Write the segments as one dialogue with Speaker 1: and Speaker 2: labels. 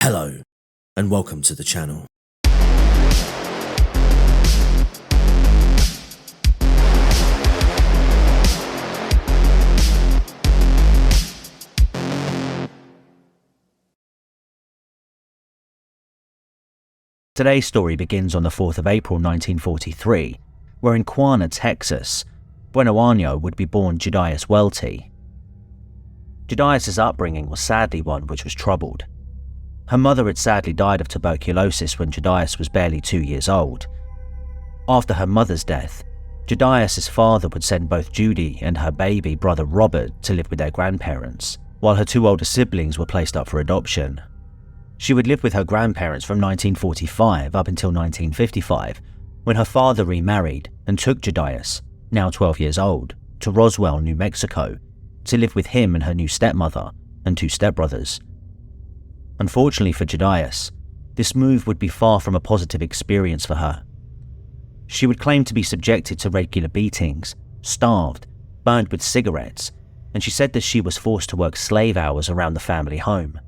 Speaker 1: Hello, and welcome to the channel.
Speaker 2: Today's story begins on the 4th of April 1943, where in Quanah, Texas, Buenoano would be born Judy Welty. Judy's upbringing was sadly one which was troubled. Her mother had sadly died of tuberculosis when Judy was barely 2 years old. After her mother's death, Judy's father would send both Judy and her baby brother Robert to live with their grandparents, while her two older siblings were placed up for adoption. She would live with her grandparents from 1945 up until 1955, when her father remarried and took Judy, now 12 years old, to Roswell, New Mexico, to live with him and her new stepmother and two stepbrothers. Unfortunately for Judy, this move would be far from a positive experience for her. She would claim to be subjected to regular beatings, starved, burned with cigarettes, and she said that she was forced to work slave hours around the family home.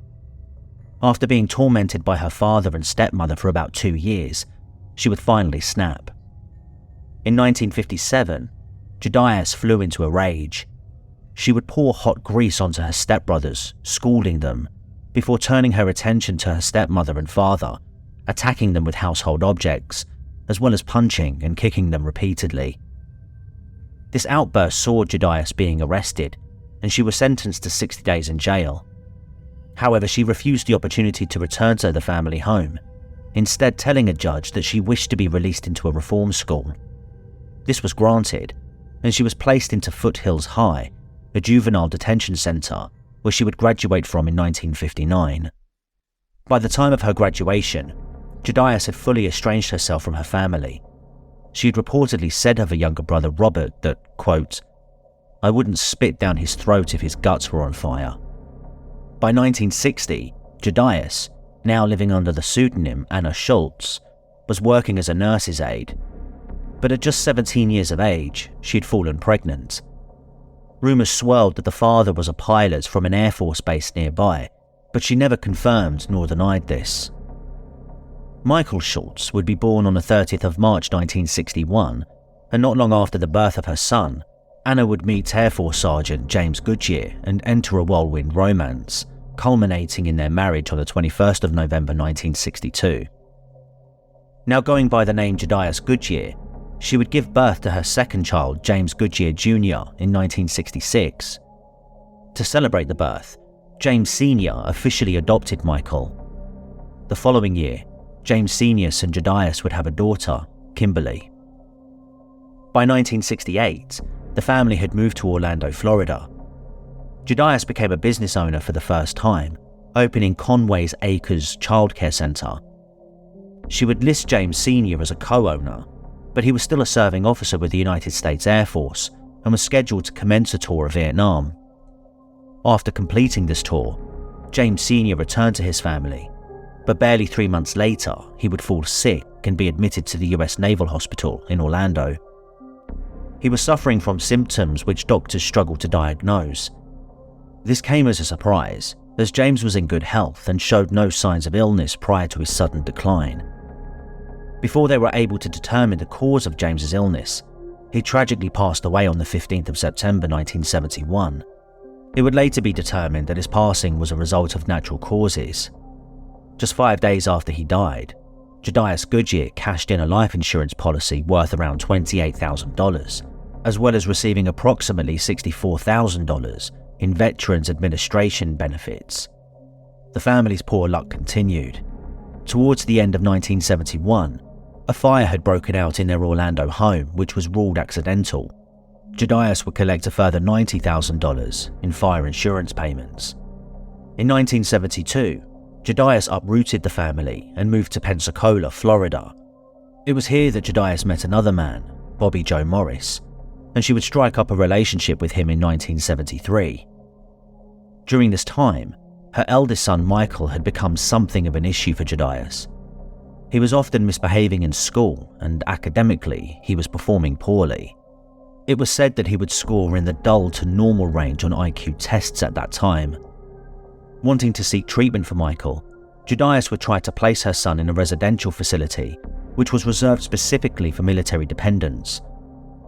Speaker 2: After being tormented by her father and stepmother for about 2 years, she would finally snap. In 1957, Judy flew into a rage. She would pour hot grease onto her stepbrothers, scalding them, before turning her attention to her stepmother and father, attacking them with household objects, as well as punching and kicking them repeatedly. This outburst saw Judy being arrested, and she was sentenced to 60 days in jail. However, she refused the opportunity to return to the family home, instead telling a judge that she wished to be released into a reform school. This was granted, and she was placed into Foothills High, a juvenile detention center, where she would graduate from in 1959. By the time of her graduation, Judy had fully estranged herself from her family. She had reportedly said of her younger brother Robert that, quote, "I wouldn't spit down his throat if his guts were on fire." By 1960, Judy, now living under the pseudonym Anna Schultz, was working as a nurse's aide. But at just 17 years of age, she had fallen pregnant. Rumours swirled that the father was a pilot from an Air Force base nearby, but she never confirmed nor denied this. Michael Schultz would be born on the 30th of March 1961, and not long after the birth of her son, Anna would meet Air Force Sergeant James Goodyear and enter a whirlwind romance, culminating in their marriage on the 21st of November 1962. Now going by the name Judy Goodyear, she would give birth to her second child, James Goodyear Jr., in 1966. To celebrate the birth, James Sr. officially adopted Michael. The following year, James Sr. and Judy would have a daughter, Kimberly. By 1968, the family had moved to Orlando, Florida. Judy became a business owner for the first time, opening Conway's Acres Childcare Center. She would list James Sr. as a co-owner, but he was still a serving officer with the United States Air Force and was scheduled to commence a tour of Vietnam. After completing this tour, James Sr. returned to his family, but barely 3 months later, he would fall sick and be admitted to the US Naval Hospital in Orlando. He was suffering from symptoms which doctors struggled to diagnose. This came as a surprise, as James was in good health and showed no signs of illness prior to his sudden decline. Before they were able to determine the cause of James's illness, he tragically passed away on the 15th of September 1971. It would later be determined that his passing was a result of natural causes. Just 5 days after he died, Judy Goodyear cashed in a life insurance policy worth around $28,000, as well as receiving approximately $64,000 in Veterans Administration benefits. The family's poor luck continued. Towards the end of 1971, a fire had broken out in their Orlando home, which was ruled accidental. Judy would collect a further $90,000 in fire insurance payments. In 1972, Judy uprooted the family and moved to Pensacola, Florida. It was here that Judy met another man, Bobby Joe Morris, and she would strike up a relationship with him in 1973. During this time, her eldest son Michael had become something of an issue for Judy. He was often misbehaving in school, and academically, he was performing poorly. It was said that he would score in the dull to normal range on IQ tests at that time. Wanting to seek treatment for Michael, Judias would try to place her son in a residential facility which was reserved specifically for military dependents.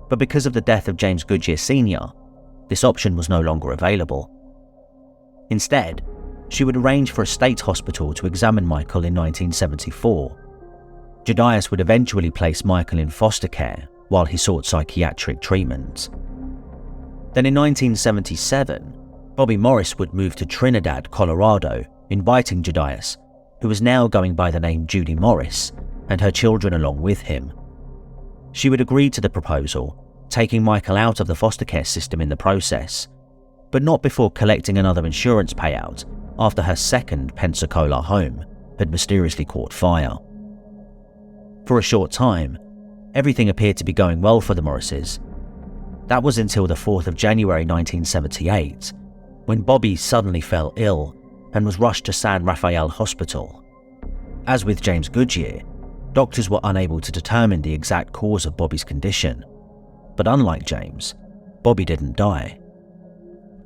Speaker 2: But because of the death of James Goodyear Sr., this option was no longer available. Instead, she would arrange for a state hospital to examine Michael in 1974. Judias would eventually place Michael in foster care while he sought psychiatric treatment. Then in 1977, Bobby Morris would move to Trinidad, Colorado, inviting Judias, who was now going by the name Judy Morris, and her children along with him. She would agree to the proposal, taking Michael out of the foster care system in the process, but not before collecting another insurance payout after her second Pensacola home had mysteriously caught fire. For a short time, everything appeared to be going well for the Morrises. That was until the 4th of January 1978, when Bobby suddenly fell ill and was rushed to San Rafael Hospital. As with James Goodyear, doctors were unable to determine the exact cause of Bobby's condition. But unlike James, Bobby didn't die.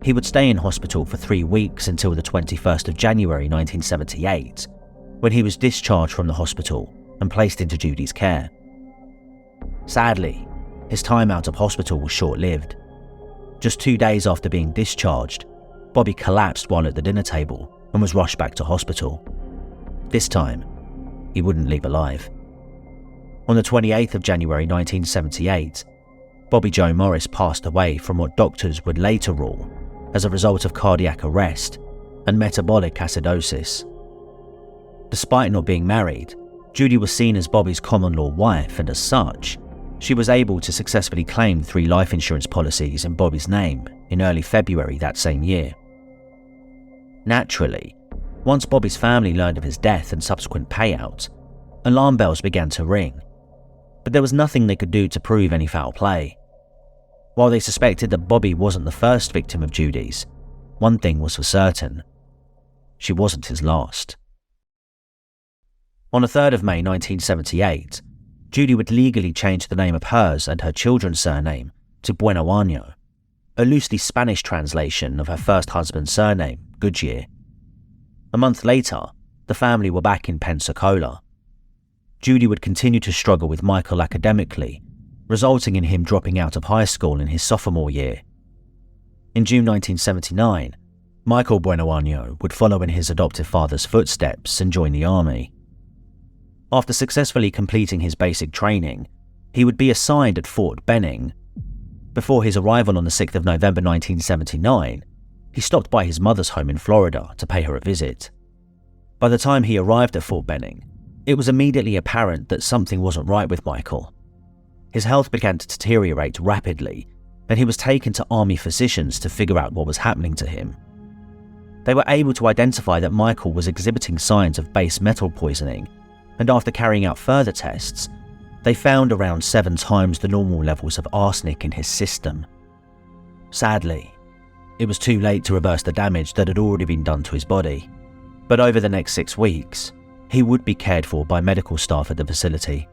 Speaker 2: He would stay in hospital for 3 weeks until the 21st of January 1978, when he was discharged from the hospital and placed into Judy's care. Sadly, his time out of hospital was short-lived. Just 2 days after being discharged, Bobby collapsed while at the dinner table and was rushed back to hospital. This time, he wouldn't leave alive. On the 28th of January 1978, Bobby Joe Morris passed away from what doctors would later rule as a result of cardiac arrest and metabolic acidosis. Despite not being married, Judy was seen as Bobby's common-law wife, and as such, she was able to successfully claim 3 life insurance policies in Bobby's name in early February that same year. Naturally, once Bobby's family learned of his death and subsequent payout, alarm bells began to ring, but there was nothing they could do to prove any foul play. While they suspected that Bobby wasn't the first victim of Judy's, one thing was for certain: she wasn't his last. On the 3rd of May 1978, Judy would legally change the name of hers and her children's surname to Buenoano, a loosely Spanish translation of her first husband's surname, Goodyear. A month later, the family were back in Pensacola. Judy would continue to struggle with Michael academically, resulting in him dropping out of high school in his sophomore year. In June 1979, Michael Buenoano would follow in his adoptive father's footsteps and join the army. After successfully completing his basic training, he would be assigned at Fort Benning. Before his arrival on the 6th of November 1979, he stopped by his mother's home in Florida to pay her a visit. By the time he arrived at Fort Benning, it was immediately apparent that something wasn't right with Michael. His health began to deteriorate rapidly, and he was taken to army physicians to figure out what was happening to him. They were able to identify that Michael was exhibiting signs of base metal poisoning, and after carrying out further tests, they found around 7 times the normal levels of arsenic in his system. Sadly, it was too late to reverse the damage that had already been done to his body, but over the next 6 weeks, he would be cared for by medical staff at the facility.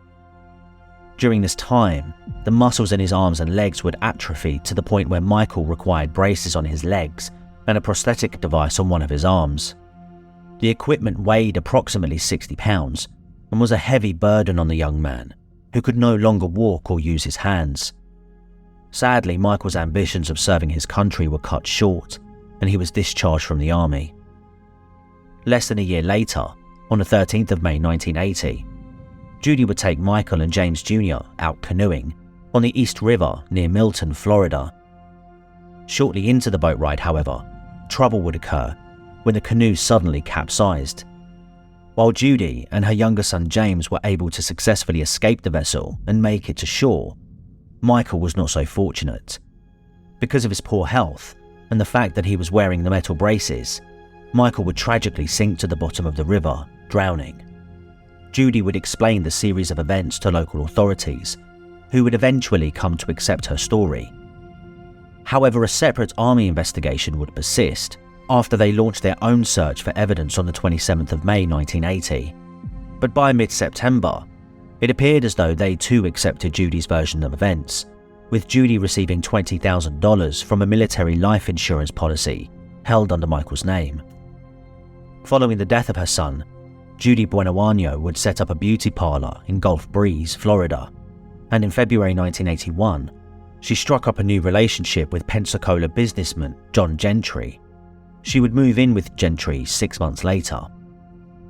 Speaker 2: During this time, the muscles in his arms and legs would atrophy to the point where Michael required braces on his legs and a prosthetic device on one of his arms. The equipment weighed approximately 60 pounds and was a heavy burden on the young man, who could no longer walk or use his hands. Sadly, Michael's ambitions of serving his country were cut short, and he was discharged from the army. Less than a year later, on the 13th of May 1980, Judy would take Michael and James Jr. out canoeing on the East River near Milton, Florida. Shortly into the boat ride, however, trouble would occur when the canoe suddenly capsized. While Judy and her younger son James were able to successfully escape the vessel and make it to shore, Michael was not so fortunate. Because of his poor health and the fact that he was wearing the metal braces, Michael would tragically sink to the bottom of the river, drowning. Judy would explain the series of events to local authorities, who would eventually come to accept her story. However, a separate army investigation would persist after they launched their own search for evidence on the 27th of May 1980. But by mid-September, it appeared as though they too accepted Judy's version of events, with Judy receiving $20,000 from a military life insurance policy held under Michael's name. Following the death of her son, Judy Buenoano would set up a beauty parlor in Gulf Breeze, Florida, and in February 1981, she struck up a new relationship with Pensacola businessman John Gentry. She would move in with Gentry 6 months later.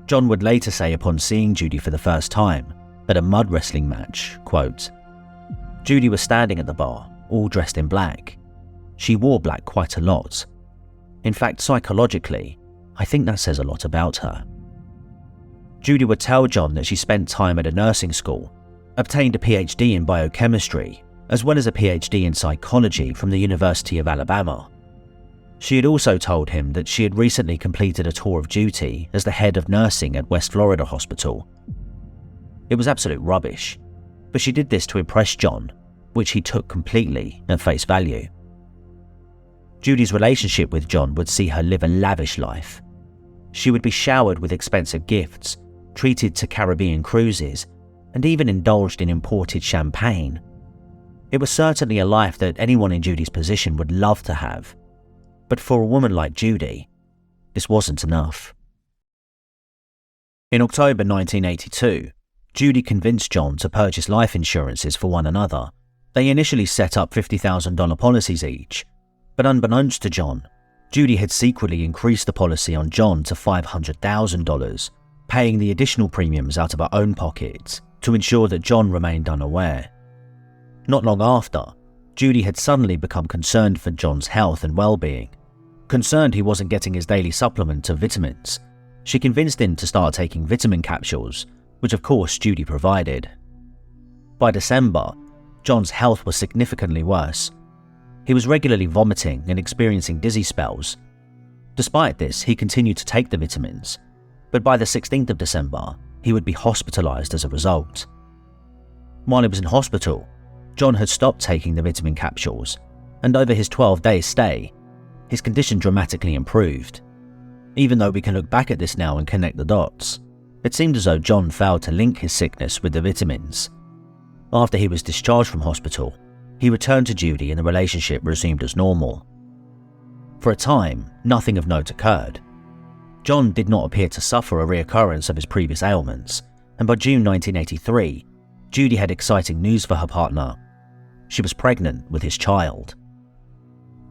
Speaker 2: John would later say upon seeing Judy for the first time at a mud wrestling match, quote, "Judy was standing at the bar, all dressed in black. She wore black quite a lot. In fact, psychologically, I think that says a lot about her." Judy would tell John that she spent time at a nursing school, obtained a PhD in biochemistry, as well as a PhD in psychology from the University of Alabama. She had also told him that she had recently completed a tour of duty as the head of nursing at West Florida Hospital. It was absolute rubbish, but she did this to impress John, which he took completely at face value. Judy's relationship with John would see her live a lavish life. She would be showered with expensive gifts, treated to Caribbean cruises, and even indulged in imported champagne. It was certainly a life that anyone in Judy's position would love to have. But for a woman like Judy, this wasn't enough. In October 1982, Judy convinced John to purchase life insurances for one another. They initially set up $50,000 policies each, but unbeknownst to John, Judy had secretly increased the policy on John to $500,000, paying the additional premiums out of her own pocket to ensure that John remained unaware. Not long after, Judy had suddenly become concerned for John's health and well-being. Concerned he wasn't getting his daily supplement of vitamins, she convinced him to start taking vitamin capsules, which of course Judy provided. By December, John's health was significantly worse. He was regularly vomiting and experiencing dizzy spells. Despite this, he continued to take the vitamins, but by the 16th of December, he would be hospitalized as a result. While he was in hospital, John had stopped taking the vitamin capsules, and over his 12-day stay, his condition dramatically improved. Even though we can look back at this now and connect the dots, it seemed as though John failed to link his sickness with the vitamins. After he was discharged from hospital, he returned to Judy and the relationship resumed as normal. For a time, nothing of note occurred. John did not appear to suffer a reoccurrence of his previous ailments, and by June 1983, Judy had exciting news for her partner. She was pregnant with his child.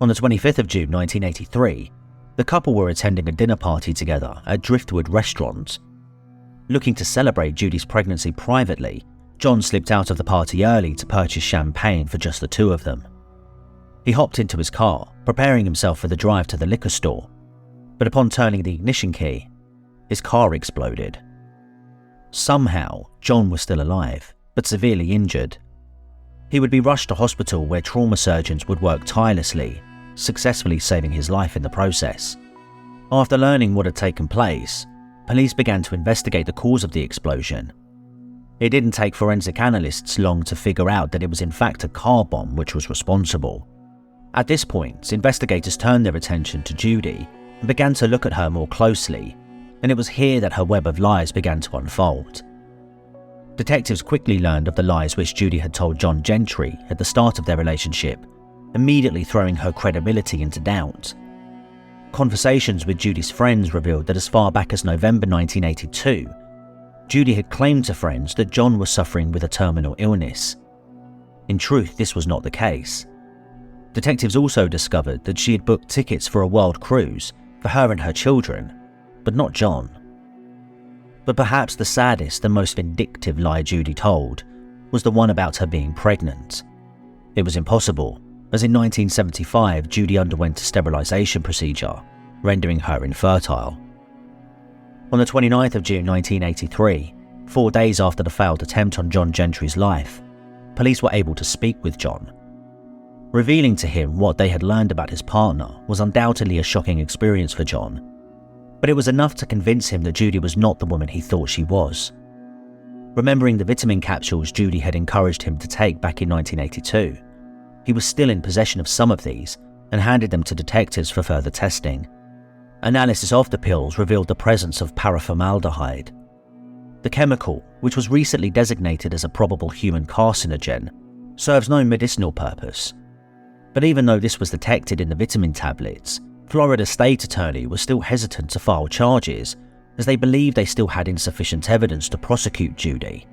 Speaker 2: On the 25th of June 1983, the couple were attending a dinner party together at Driftwood Restaurant. Looking to celebrate Judy's pregnancy privately, John slipped out of the party early to purchase champagne for just the two of them. He hopped into his car, preparing himself for the drive to the liquor store, but upon turning the ignition key, his car exploded. Somehow, John was still alive, but severely injured. He would be rushed to hospital where trauma surgeons would work tirelessly, successfully saving his life in the process. After learning what had taken place, police began to investigate the cause of the explosion. It didn't take forensic analysts long to figure out that it was in fact a car bomb which was responsible. At this point, investigators turned their attention to Judy and began to look at her more closely, and it was here that her web of lies began to unfold. Detectives quickly learned of the lies which Judy had told John Gentry at the start of their relationship, immediately throwing her credibility into doubt. Conversations with Judy's friends revealed that as far back as November 1982, Judy had claimed to friends that John was suffering with a terminal illness. In truth, this was not the case. Detectives also discovered that she had booked tickets for a world cruise for her and her children, but not John. But perhaps the saddest and most vindictive lie Judy told was the one about her being pregnant. It was impossible, as in 1975 Judy underwent a sterilization procedure, rendering her infertile. On the 29th of June 1983, 4 days after the failed attempt on John Gentry's life, police were able to speak with John. Revealing to him what they had learned about his partner was undoubtedly a shocking experience for John, but it was enough to convince him that Judy was not the woman he thought she was. Remembering the vitamin capsules Judy had encouraged him to take back in 1982, he was still in possession of some of these and handed them to detectives for further testing. Analysis of the pills revealed the presence of paraformaldehyde. The chemical, which was recently designated as a probable human carcinogen, serves no medicinal purpose. But even though this was detected in the vitamin tablets, Florida State Attorney was still hesitant to file charges as they believed they still had insufficient evidence to prosecute Judy.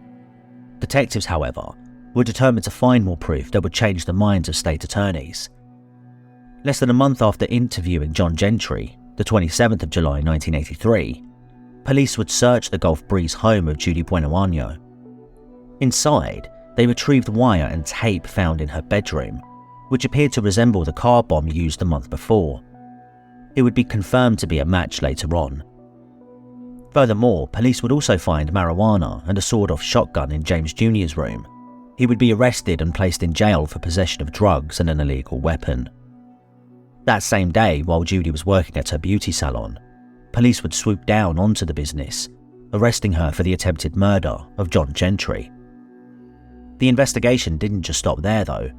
Speaker 2: Detectives, however, were determined to find more proof that would change the minds of state attorneys. Less than a month after interviewing John Gentry, the 27th of July 1983, police would search the Gulf Breeze home of Judy Buenoano. Inside, they retrieved wire and tape found in her bedroom, which appeared to resemble the car bomb used the month before. It would be confirmed to be a match later on. Furthermore, police would also find marijuana and a sawed-off shotgun in James Jr.'s room. He would be arrested and placed in jail for possession of drugs and an illegal weapon. That same day, while Judy was working at her beauty salon, police would swoop down onto the business, arresting her for the attempted murder of John Gentry. The investigation didn't just stop there though.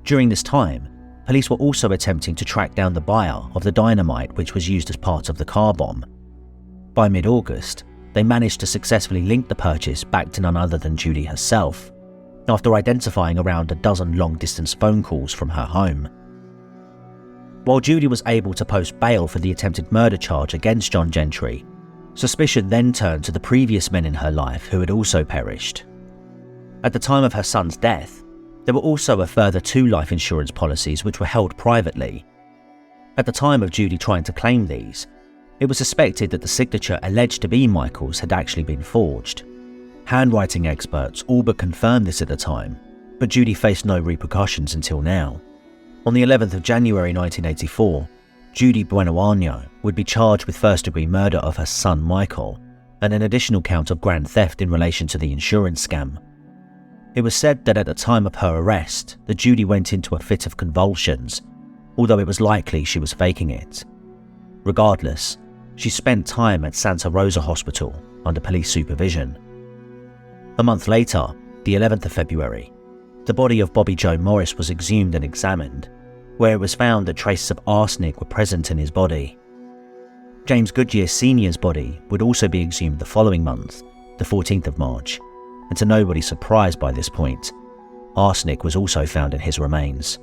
Speaker 2: During this time, police were also attempting to track down the buyer of the dynamite which was used as part of the car bomb. By mid-August, they managed to successfully link the purchase back to none other than Judy herself, after identifying around a dozen long-distance phone calls from her home. While Judy was able to post bail for the attempted murder charge against John Gentry, suspicion then turned to the previous men in her life who had also perished. At the time of her son's death, there were also a further 2 life insurance policies which were held privately. At the time of Judy trying to claim these, it was suspected that the signature alleged to be Michael's had actually been forged. Handwriting experts all but confirmed this at the time, but Judy faced no repercussions until now. On the 11th of January 1984, Judy Buenoano would be charged with first-degree murder of her son Michael and an additional count of grand theft in relation to the insurance scam. It was said that at the time of her arrest, that Judy went into a fit of convulsions, although it was likely she was faking it. Regardless, she spent time at Santa Rosa Hospital under police supervision. A month later, the 11th of February, the body of Bobby Joe Morris was exhumed and examined, where it was found that traces of arsenic were present in his body. James Goodyear Sr.'s body would also be exhumed the following month, the 14th of March, and to nobody's surprise by this point, arsenic was also found in his remains.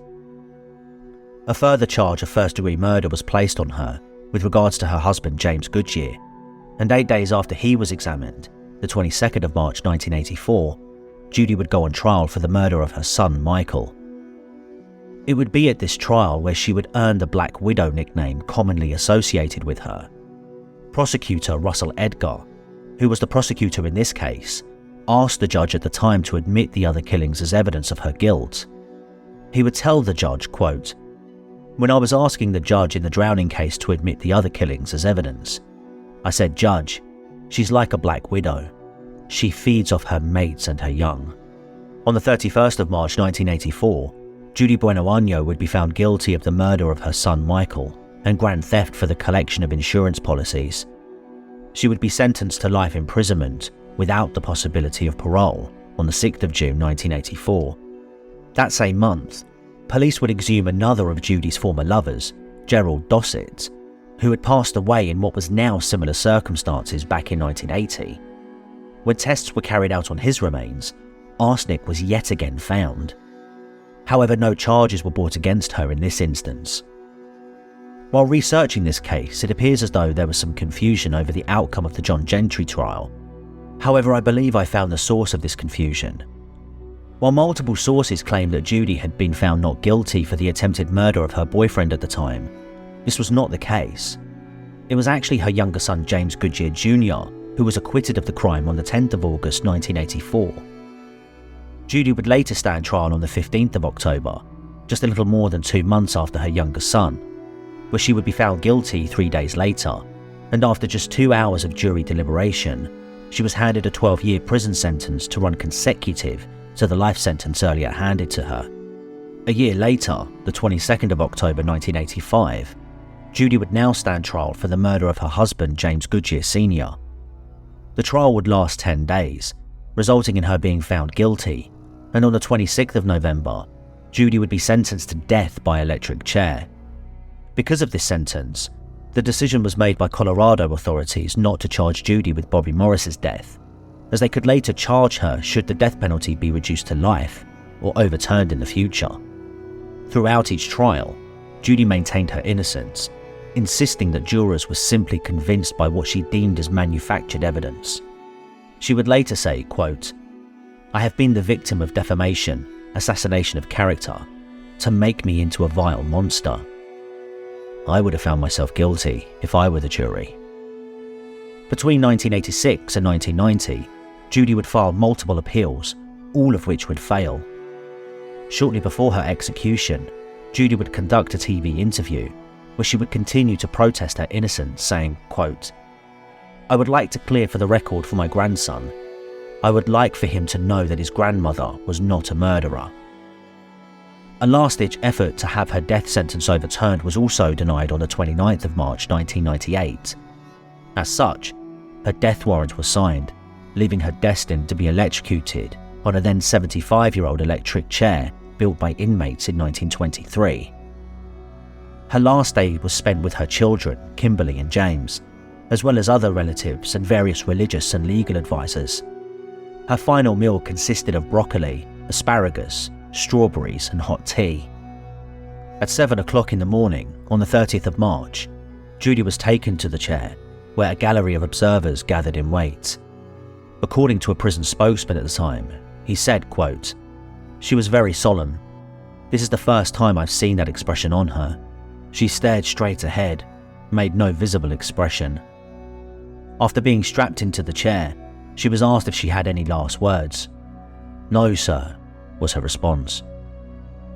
Speaker 2: A further charge of first-degree murder was placed on her with regards to her husband James Goodyear, and 8 days after he was examined, the 22nd of March 1984, Judy would go on trial for the murder of her son Michael. It would be at this trial where she would earn the Black Widow nickname commonly associated with her. Prosecutor Russell Edgar, who was the prosecutor in this case, asked the judge at the time to admit the other killings as evidence of her guilt. He would tell the judge, quote, "When I was asking the judge in the drowning case to admit the other killings as evidence, I said, 'Judge, she's like a Black Widow. She feeds off her mates and her young.'" On the 31st of March 1984, Judy Buenoano would be found guilty of the murder of her son Michael and grand theft for the collection of insurance policies. She would be sentenced to life imprisonment without the possibility of parole on the 6th of June 1984. That same month, police would exhume another of Judy's former lovers, Gerald Dossett, who had passed away in what was now similar circumstances back in 1980. When tests were carried out on his remains, arsenic was yet again found. However, no charges were brought against her in this instance. While researching this case, it appears as though there was some confusion over the outcome of the John Gentry trial. However, I believe I found the source of this confusion. While multiple sources claim that Judy had been found not guilty for the attempted murder of her boyfriend at the time, this was not the case. It was actually her younger son James Goodyear Jr. who was acquitted of the crime on the 10th of August 1984. Judy would later stand trial on the 15th of October, just a little more than 2 months after her younger son, where she would be found guilty 3 days later, and after just 2 hours of jury deliberation, she was handed a 12-year prison sentence to run consecutive to the life sentence earlier handed to her. A year later, the 22nd of October 1985, Judy would now stand trial for the murder of her husband James Goodyear Sr. The trial would last 10 days, resulting in her being found guilty, and on the 26th of November, Judy would be sentenced to death by electric chair. Because of this sentence, the decision was made by Colorado authorities not to charge Judy with Bobby Morris's death, as they could later charge her should the death penalty be reduced to life or overturned in the future. Throughout each trial, Judy maintained her innocence, insisting that jurors were simply convinced by what she deemed as manufactured evidence. She would later say, quote, "I have been the victim of defamation, assassination of character, to make me into a vile monster. I would have found myself guilty if I were the jury." Between 1986 and 1990, Judy would file multiple appeals, all of which would fail. Shortly before her execution, Judy would conduct a TV interview where she would continue to protest her innocence, saying, quote, "I would like to clear for the record for my grandson. I would like for him to know that his grandmother was not a murderer." A last-ditch effort to have her death sentence overturned was also denied on the 29th of March 1998. As such, her death warrant was signed, leaving her destined to be electrocuted on a then 75-year-old electric chair built by inmates in 1923. Her last day was spent with her children, Kimberly and James, as well as other relatives and various religious and legal advisors. Her final meal consisted of broccoli, asparagus, strawberries and hot tea. At 7 o'clock in the morning, on the 30th of March, Judy was taken to the chair, where a gallery of observers gathered in wait. According to a prison spokesman at the time, he said, quote, "She was very solemn. This is the first time I've seen that expression on her. She stared straight ahead, made no visible expression." After being strapped into the chair, she was asked if she had any last words. "No, sir," was her response.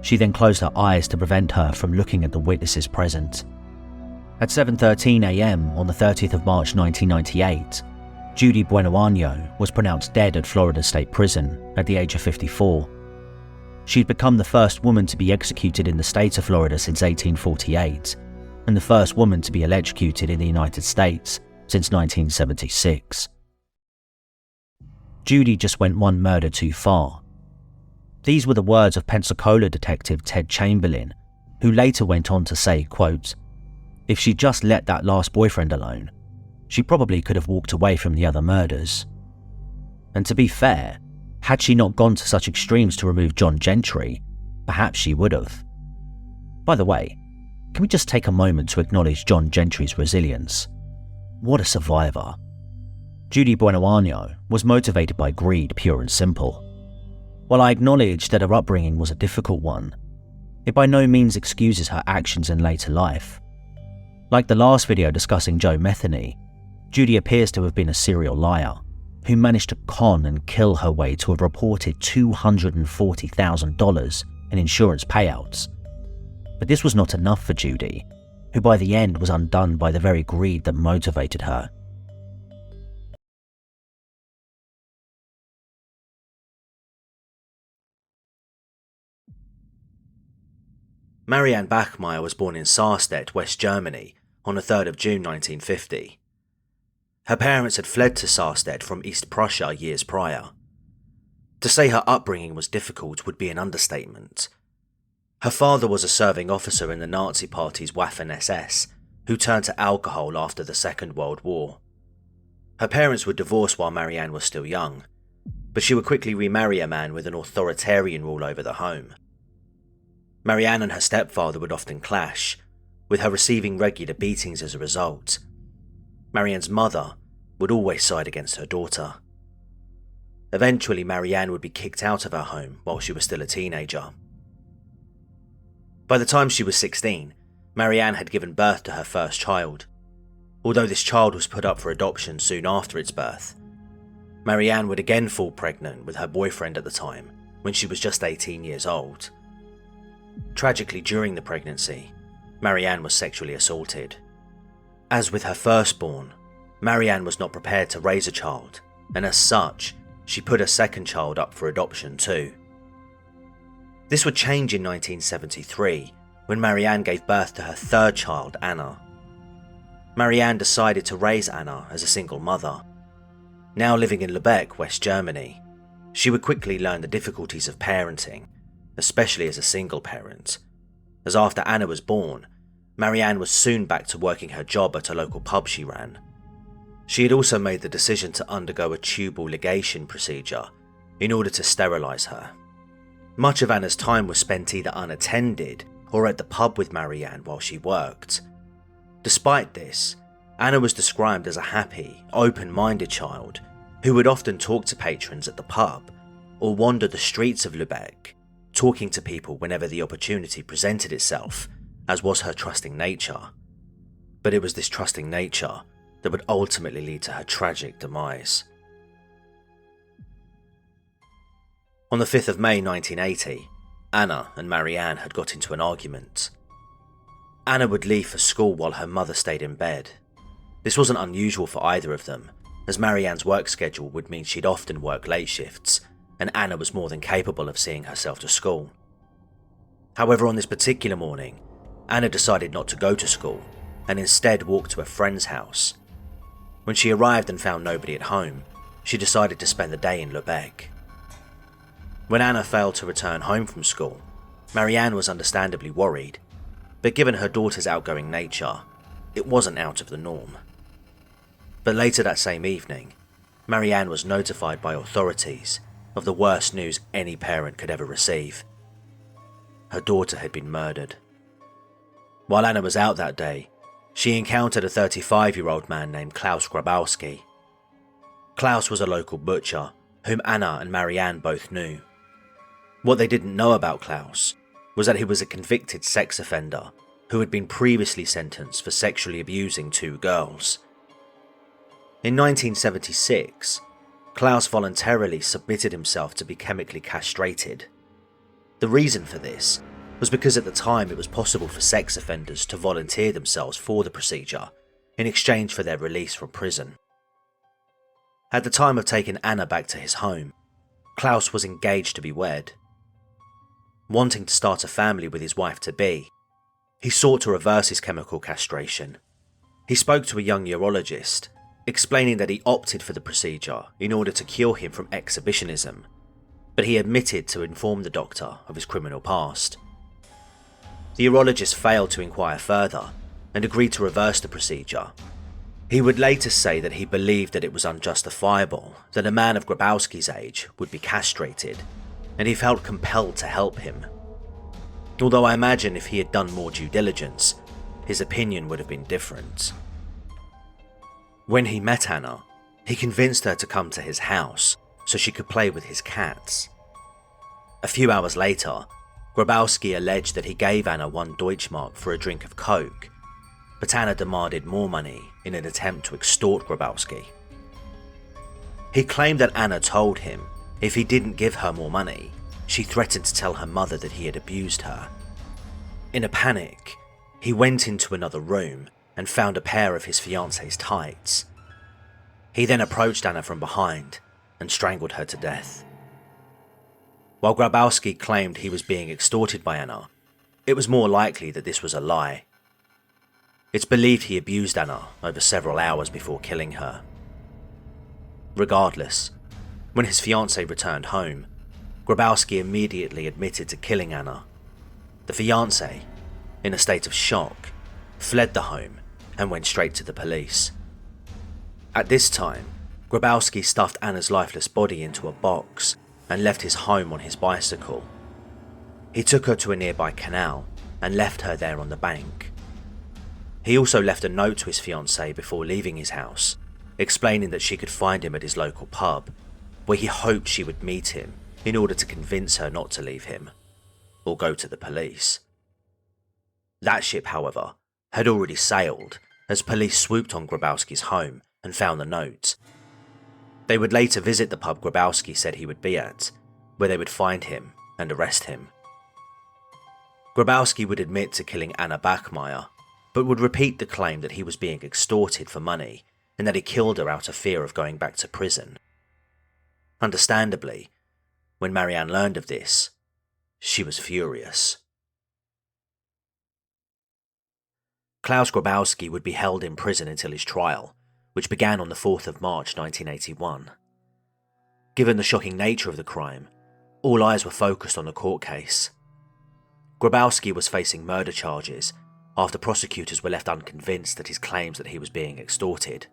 Speaker 2: She then closed her eyes to prevent her from looking at the witnesses present. At 7:13 a.m. on the 30th of March 1998, Judy Buenoano was pronounced dead at Florida State Prison at the age of 54. She'd become the first woman to be executed in the state of Florida since 1848, and the first woman to be electrocuted in the United States since 1976. Judy just went one murder too far. These were the words of Pensacola detective Ted Chamberlain, who later went on to say, quote, "If she just let that last boyfriend alone, she probably could have walked away from the other murders." And to be fair, had she not gone to such extremes to remove John Gentry, perhaps she would have. By the way, can we just take a moment to acknowledge John Gentry's resilience? What a survivor. Judy Buenoano was motivated by greed, pure and simple. While I acknowledge that her upbringing was a difficult one, it by no means excuses her actions in later life. Like the last video discussing Joe Metheny, Judy appears to have been a serial liar who managed to con and kill her way to a reported $240,000 in insurance payouts. But this was not enough for Judy, who by the end was undone by the very greed that motivated her.
Speaker 1: Marianne Bachmeier was born in Sarstedt, West Germany, on the 3rd of June 1950. Her parents had fled to Sarstedt from East Prussia years prior. To say her upbringing was difficult would be an understatement. Her father was a serving officer in the Nazi Party's Waffen-SS, who turned to alcohol after the Second World War. Her parents were divorced while Marianne was still young, but she would quickly remarry a man with an authoritarian rule over the home. Marianne and her stepfather would often clash, with her receiving regular beatings as a result. Marianne's mother would always side against her daughter. Eventually, Marianne would be kicked out of her home while she was still a teenager. By the time she was 16, Marianne had given birth to her first child. Although this child was put up for adoption soon after its birth, Marianne would again fall pregnant with her boyfriend at the time, when she was just 18 years old. Tragically, during the pregnancy, Marianne was sexually assaulted. As with her firstborn, Marianne was not prepared to raise a child, and as such, she put her second child up for adoption too. This would change in 1973, when Marianne gave birth to her third child, Anna. Marianne decided to raise Anna as a single mother. Now living in Lübeck, West Germany, she would quickly learn the difficulties of parenting, especially as a single parent, as after Anna was born, Marianne was soon back to working her job at a local pub she ran. She had also made the decision to undergo a tubal ligation procedure in order to sterilise her. Much of Anna's time was spent either unattended or at the pub with Marianne while she worked. Despite this, Anna was described as a happy, open-minded child who would often talk to patrons at the pub or wander the streets of Lübeck, talking to people whenever the opportunity presented itself, as was her trusting nature. But it was this trusting nature that would ultimately lead to her tragic demise. On the 5th of May 1980, Anna and Marianne had got into an argument. Anna would leave for school while her mother stayed in bed. This wasn't unusual for either of them, as Marianne's work schedule would mean she'd often work late shifts, and Anna was more than capable of seeing herself to school. However, on this particular morning, Anna decided not to go to school and instead walked to a friend's house. When she arrived and found nobody at home, she decided to spend the day in Lübeck. When Anna failed to return home from school, Marianne was understandably worried, but given her daughter's outgoing nature, it wasn't out of the norm. But later that same evening, Marianne was notified by authorities of the worst news any parent could ever receive. Her daughter had been murdered. While Anna was out that day, she encountered a 35-year-old man named Klaus Grabowski. Klaus was a local butcher whom Anna and Marianne both knew. What they didn't know about Klaus was that he was a convicted sex offender who had been previously sentenced for sexually abusing 2 girls. In 1976, Klaus voluntarily submitted himself to be chemically castrated. The reason for this was because at the time it was possible for sex offenders to volunteer themselves for the procedure in exchange for their release from prison. At the time of taking Anna back to his home, Klaus was engaged to be wed. Wanting to start a family with his wife-to-be, he sought to reverse his chemical castration. He spoke to a young urologist, explaining that he opted for the procedure in order to cure him from exhibitionism, but he admitted to inform the doctor of his criminal past. The urologist failed to inquire further and agreed to reverse the procedure. He would later say that he believed that it was unjustifiable that a man of Grabowski's age would be castrated, and he felt compelled to help him. Although I imagine if he had done more due diligence, his opinion would have been different. When he met Anna, he convinced her to come to his house so she could play with his cats. A few hours later, Grabowski alleged that he gave Anna 1 Deutschmark for a drink of coke, but Anna demanded more money in an attempt to extort Grabowski. He claimed that Anna told him if he didn't give her more money, she threatened to tell her mother that he had abused her. In a panic, he went into another room and found a pair of his fiance's tights. He then approached Anna from behind and strangled her to death. While Grabowski claimed he was being extorted by Anna, it was more likely that this was a lie. It's believed he abused Anna over several hours before killing her. Regardless, when his fiancée returned home, Grabowski immediately admitted to killing Anna. The fiancée, in a state of shock, fled the home and went straight to the police. At this time, Grabowski stuffed Anna's lifeless body into a box and left his home on his bicycle. He took her to a nearby canal and left her there on the bank. He also left a note to his fiancée before leaving his house, explaining that she could find him at his local pub, where he hoped she would meet him in order to convince her not to leave him, or go to the police. That ship, however, had already sailed as police swooped on Grabowski's home and found the note. They would later visit the pub Grabowski said he would be at, where they would find him and arrest him. Grabowski would admit to killing Anna Bachmeier, but would repeat the claim that he was being extorted for money and that he killed her out of fear of going back to prison. Understandably, when Marianne learned of this, she was furious. Klaus Grabowski would be held in prison until his trial, which began on the 4th of March 1981. Given the shocking nature of the crime, all eyes were focused on the court case. Grabowski was facing murder charges after prosecutors were left unconvinced at his claims that he was being extorted.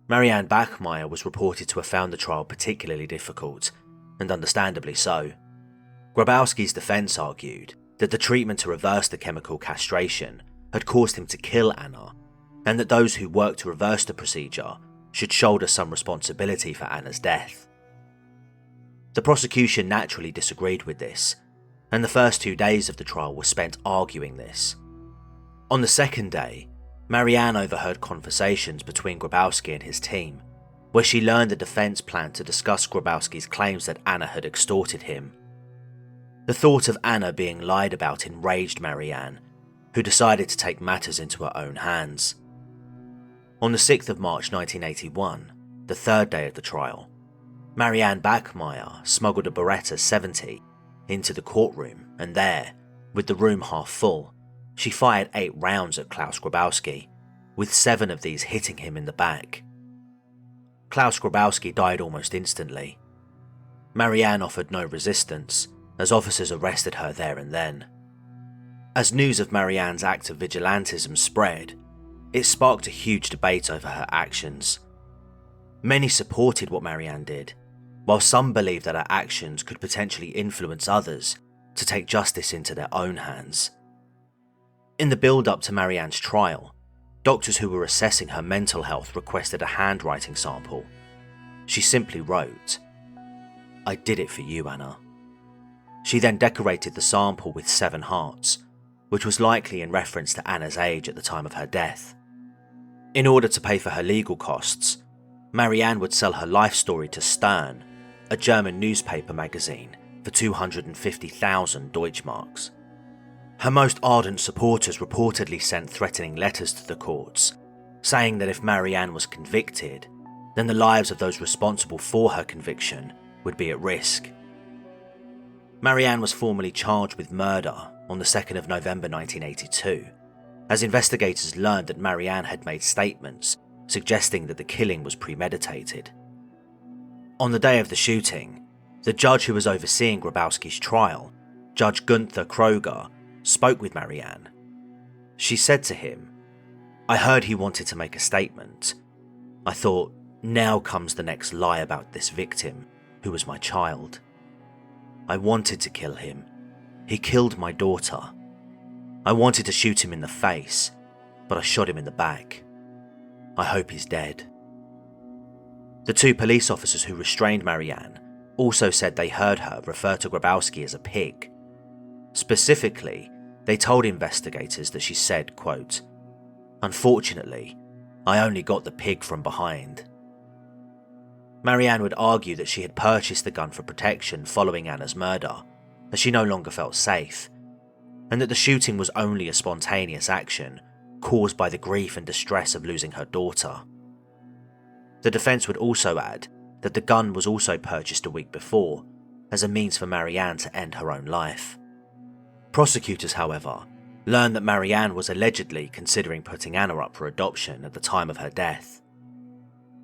Speaker 1: Marianne Bachmeier was reported to have found the trial particularly difficult, and understandably so. Grabowski's defense argued that the treatment to reverse the chemical castration had caused him to kill Anna, and that those who worked to reverse the procedure should shoulder some responsibility for Anna's death. The prosecution naturally disagreed with this, and the first 2 days of the trial were spent arguing this. On the second day, Marianne overheard conversations between Grabowski and his team, where she learned the defense planned to discuss Grabowski's claims that Anna had extorted him. The thought of Anna being lied about enraged Marianne, who decided to take matters into her own hands. On the 6th of March 1981, the third day of the trial, Marianne Bachmeier smuggled a Beretta 70 into the courtroom, and there, with the room half full, she fired 8 rounds at Klaus Grabowski, with 7 of these hitting him in the back. Klaus Grabowski died almost instantly. Marianne offered no resistance, as officers arrested her there and then. As news of Marianne's act of vigilantism spread, it sparked a huge debate over her actions. Many supported what Marianne did, while some believed that her actions could potentially influence others to take justice into their own hands. In the build-up to Marianne's trial, doctors who were assessing her mental health requested a handwriting sample. She simply wrote, "I did it for you, Anna." She then decorated the sample with 7 hearts, which was likely in reference to Anna's age at the time of her death. In order to pay for her legal costs, Marianne would sell her life story to Stern, a German newspaper magazine, for 250,000 Deutschmarks. Her most ardent supporters reportedly sent threatening letters to the courts, saying that if Marianne was convicted, then the lives of those responsible for her conviction would be at risk. Marianne was formally charged with murder on the 2nd of November 1982, as investigators learned that Marianne had made statements suggesting that the killing was premeditated. On the day of the shooting, the judge who was overseeing Grabowski's trial, Judge Gunther Kroger, spoke with Marianne. She said to him, "I heard he wanted to make a statement. I thought, now comes the next lie about this victim, who was my child. I wanted to kill him. He killed my daughter. I wanted to shoot him in the face, but I shot him in the back. I hope he's dead." The 2 police officers who restrained Marianne also said they heard her refer to Grabowski as a pig. Specifically, they told investigators that she said, quote, "Unfortunately, I only got the pig from behind." Marianne would argue that she had purchased the gun for protection following Anna's murder, as she no longer felt safe, and that the shooting was only a spontaneous action caused by the grief and distress of losing her daughter. The defense would also add that the gun was also purchased a week before, as a means for Marianne to end her own life. Prosecutors, however, learned that Marianne was allegedly considering putting Anna up for adoption at the time of her death.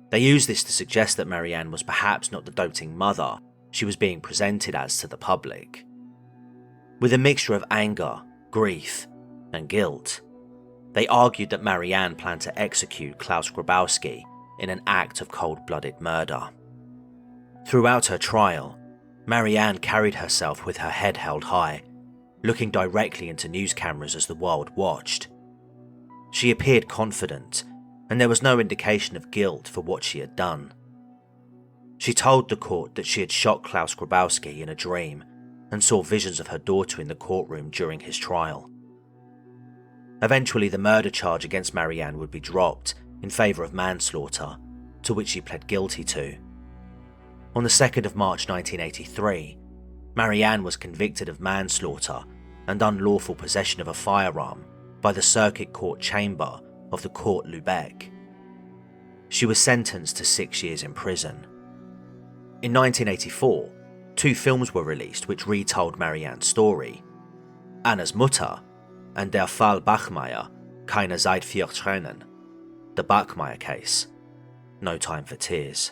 Speaker 1: They used this to suggest that Marianne was perhaps not the doting mother she was being presented as to the public. With a mixture of anger, grief, and guilt, they argued that Marianne planned to execute Klaus Grabowski in an act of cold-blooded murder. Throughout her trial, Marianne carried herself with her head held high, looking directly into news cameras as the world watched. She appeared confident, and there was no indication of guilt for what she had done. She told the court that she had shot Klaus Grabowski in a dream and saw visions of her daughter in the courtroom during his trial. Eventually, the murder charge against Marianne would be dropped in favour of manslaughter, to which she pled guilty to. On the 2nd of March 1983, Marianne was convicted of manslaughter and unlawful possession of a firearm by the Circuit Court Chamber of the Court Lübeck. She was sentenced to 6 years in prison. In 1984, 2 films were released which retold Marianne's story: Anna's Mutter and Der Fall Bachmeier, Keine Zeit für Tränen, the Bachmeier case, No Time for Tears.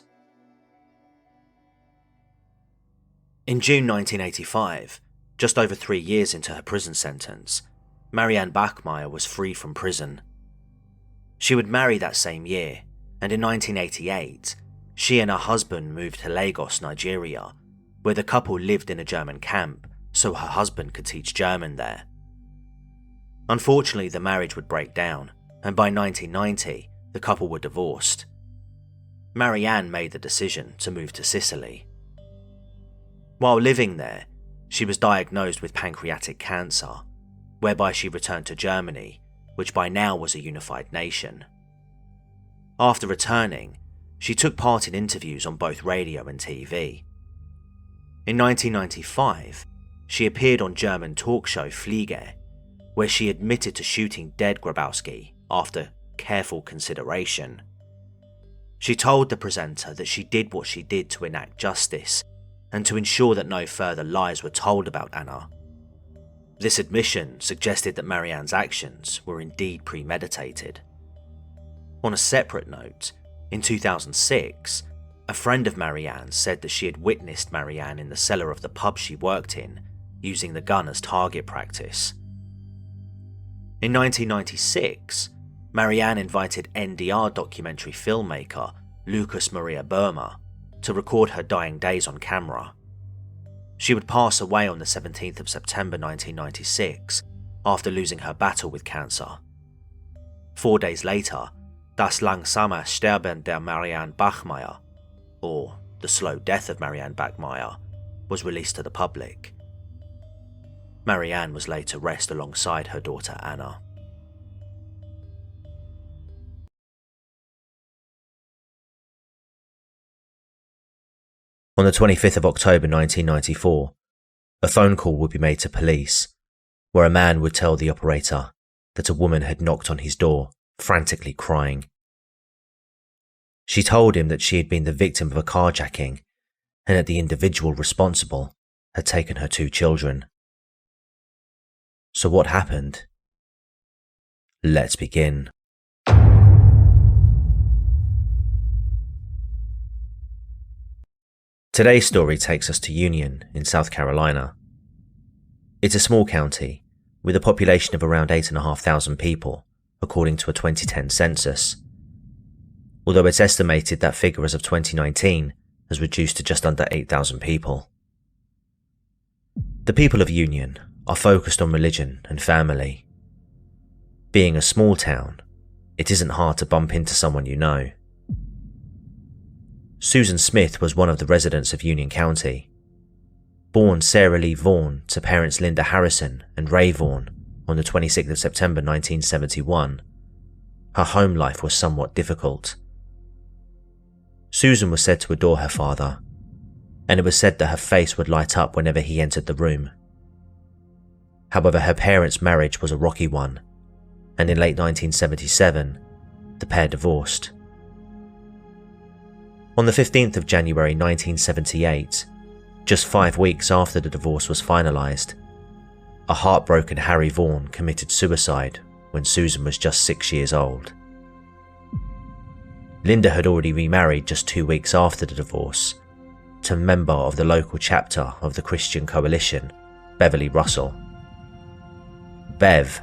Speaker 1: In June 1985, just over 3 years into her prison sentence, Marianne Bachmeier was free from prison. She would marry that same year, and in 1988, she and her husband moved to Lagos, Nigeria, where the couple lived in a German camp so her husband could teach German there. Unfortunately, the marriage would break down, and by 1990, the couple were divorced. Marianne made the decision to move to Sicily. While living there, she was diagnosed with pancreatic cancer, whereby she returned to Germany, which by now was a unified nation. After returning, she took part in interviews on both radio and TV. In 1995, she appeared on German talk show Fliege, where she admitted to shooting dead Grabowski after careful consideration. She told the presenter that she did what she did to enact justice and to ensure that no further lies were told about Anna. This admission suggested that Marianne's actions were indeed premeditated. On a separate note, in 2006, a friend of Marianne's said that she had witnessed Marianne in the cellar of the pub she worked in, using the gun as target practice. In 1996, Marianne invited NDR documentary filmmaker Lucas Maria Burma to record her dying days on camera. She would pass away on the 17th of September 1996 after losing her battle with cancer. 4 days later, Das langsame Sterben der Marianne Bachmeier, or The Slow Death of Marianne Bachmeier, was released to the public. Marianne was laid to rest alongside her daughter Anna. On the 25th of October 1994, a phone call would be made to police, where a man would tell the operator that a woman had knocked on his door, frantically crying. She told him that she had been the victim of a carjacking and that the individual responsible had taken her 2 children. So what happened? Let's begin. Today's story takes us to Union in South Carolina. It's a small county with a population of around 8,500 people, according to a 2010 census. Although it's estimated that figure as of 2019 has reduced to just under 8,000 people. The people of Union are focused on religion and family. Being a small town, it isn't hard to bump into someone you know. Susan Smith was one of the residents of Union County. Born Sarah Lee Vaughan to parents Linda Harrison and Ray Vaughan on the 26th of September 1971, her home life was somewhat difficult. Susan was said to adore her father, and it was said that her face would light up whenever he entered the room. However, her parents' marriage was a rocky one, and in late 1977, the pair divorced. On the 15th of January 1978, just 5 weeks after the divorce was finalised, a heartbroken Harry Vaughan committed suicide when Susan was just 6 years old. Linda had already remarried just 2 weeks after the divorce to a member of the local chapter of the Christian Coalition, Beverly Russell. Bev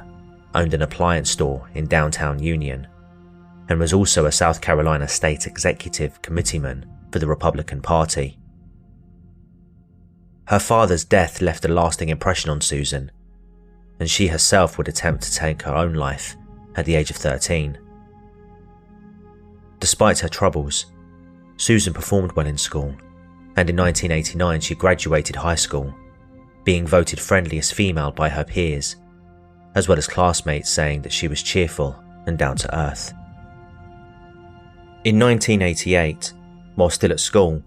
Speaker 1: owned an appliance store in downtown Union and was also a South Carolina State Executive Committeeman for the Republican Party. Her father's death left a lasting impression on Susan, and she herself would attempt to take her own life at the age of 13. Despite her troubles, Susan performed well in school, and in 1989 she graduated high school, being voted friendliest female by her peers, as well as classmates saying that she was cheerful and down to earth. In 1988, while still at school,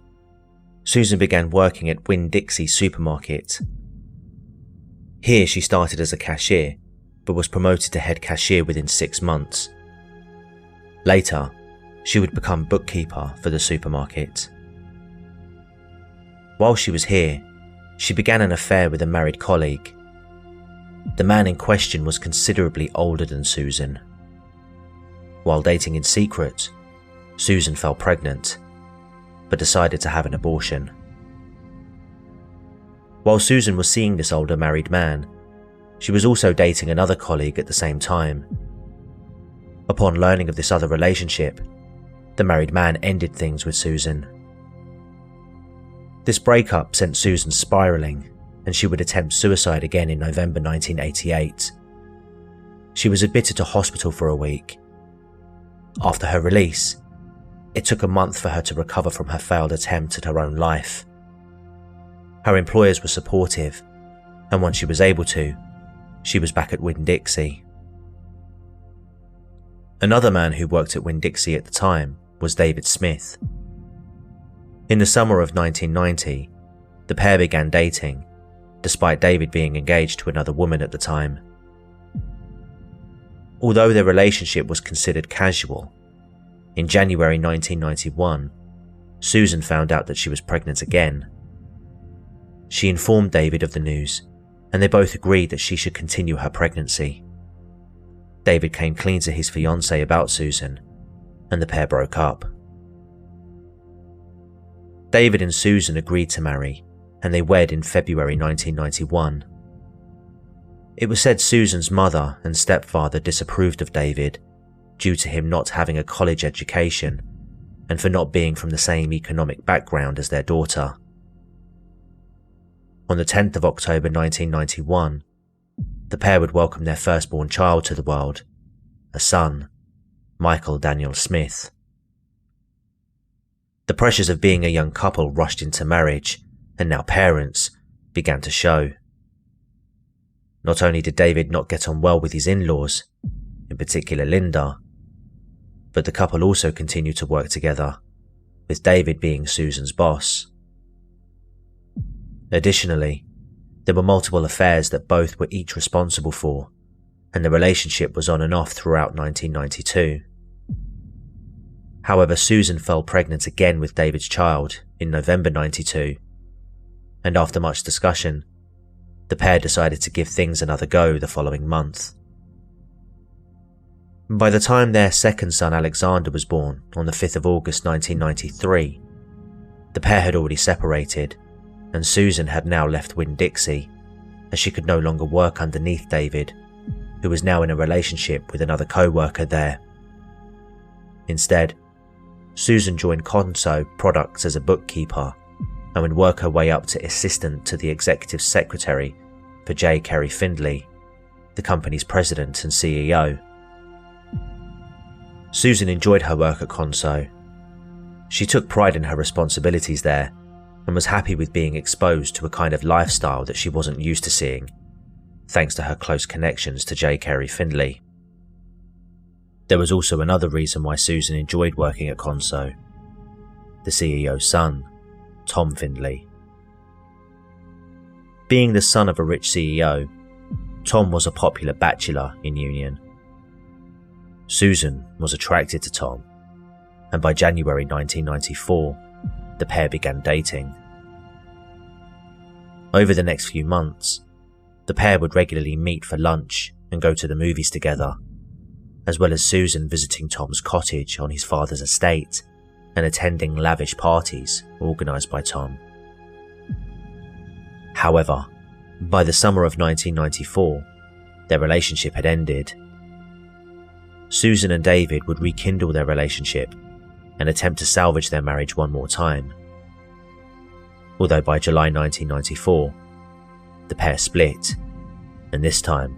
Speaker 1: Susan began working at Winn-Dixie Supermarket. Here she started as a cashier, but was promoted to head cashier within 6 months. Later, she would become bookkeeper for the supermarket. While she was here, she began an affair with a married colleague. The man in question was considerably older than Susan. While dating in secret, Susan fell pregnant, but decided to have an abortion. While Susan was seeing this older married man, she was also dating another colleague at the same time. Upon learning of this other relationship, the married man ended things with Susan. This breakup sent Susan spiraling, and she would attempt suicide again in November 1988. She was admitted to hospital for a week. After her release, it took a month for her to recover from her failed attempt at her own life. Her employers were supportive, and once she was able to, she was back at Winn-Dixie. Another man who worked at Winn-Dixie at the time was David Smith. In the summer of 1990, the pair began dating, despite David being engaged to another woman at the time. Although their relationship was considered casual, in January 1991, Susan found out that she was pregnant again. She informed David of the news, and they both agreed that she should continue her pregnancy. David came clean to his fiancée about Susan, and the pair broke up. David and Susan agreed to marry, and they wed in February 1991. It was said Susan's mother and stepfather disapproved of David due to him not having a college education and for not being from the same economic background as their daughter. On the 10th of October 1991, the pair would welcome their firstborn child to the world, a son, Michael Daniel Smith. The pressures of being a young couple rushed into marriage, and now parents, began to show. Not only did David not get on well with his in-laws, in particular Linda, but the couple also continued to work together, with David being Susan's boss. Additionally, there were multiple affairs that both were each responsible for, and the relationship was on and off throughout 1992. However, Susan fell pregnant again with David's child in November 92, and after much discussion, the pair decided to give things another go the following month. By the time their second son Alexander was born on the 5th of August 1993, the pair had already separated, and Susan had now left Winn-Dixie, as she could no longer work underneath David, who was now in a relationship with another co-worker there. Instead, Susan joined Conso Products as a bookkeeper and would work her way up to assistant to the executive secretary for J. Kerry Findlay, the company's president and CEO. Susan enjoyed her work at Conso. She took pride in her responsibilities there and was happy with being exposed to a kind of lifestyle that she wasn't used to seeing, thanks to her close connections to J. Kerry Findlay. There was also another reason why Susan enjoyed working at Conso: the CEO's son, Tom Findlay. Being the son of a rich CEO, Tom was a popular bachelor in Union. Susan was attracted to Tom, and by January 1994, the pair began dating. Over the next few months, the pair would regularly meet for lunch and go to the movies together, as well as Susan visiting Tom's cottage on his father's estate and attending lavish parties organised by Tom. However, by the summer of 1994, their relationship had ended. Susan and David would rekindle their relationship and attempt to salvage their marriage one more time. Although by July 1994, the pair split, and this time,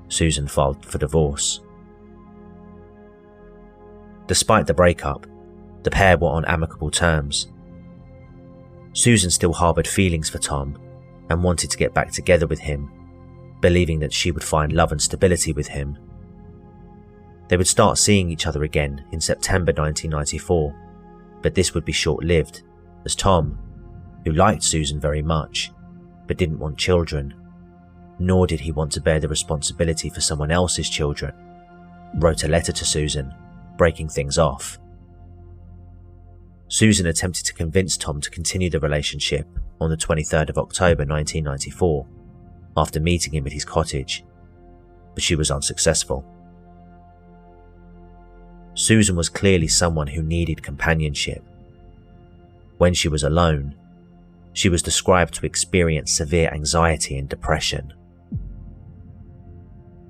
Speaker 1: Susan filed for divorce. Despite the breakup, the pair were on amicable terms. Susan still harboured feelings for Tom and wanted to get back together with him, believing that she would find love and stability with him. They would start seeing each other again in September 1994, but this would be short-lived, as Tom, who liked Susan very much, but didn't want children, nor did he want to bear the responsibility for someone else's children, wrote a letter to Susan, breaking things off. Susan attempted to convince Tom to continue the relationship on the 23rd of October 1994, after meeting him at his cottage, but she was unsuccessful. Susan was clearly someone who needed companionship. When she was alone, she was described to experience severe anxiety and depression.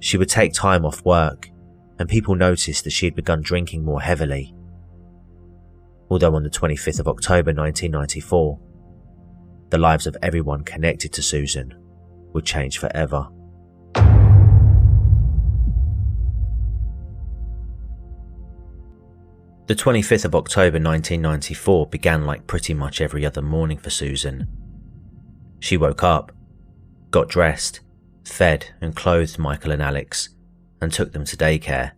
Speaker 1: She would take time off work, and people noticed that she had begun drinking more heavily. Although on the 25th of October 1994, the lives of everyone connected to Susan would change forever. The 25th of October 1994 began like pretty much every other morning for Susan. She woke up, got dressed, fed and clothed Michael and Alex, and took them to daycare,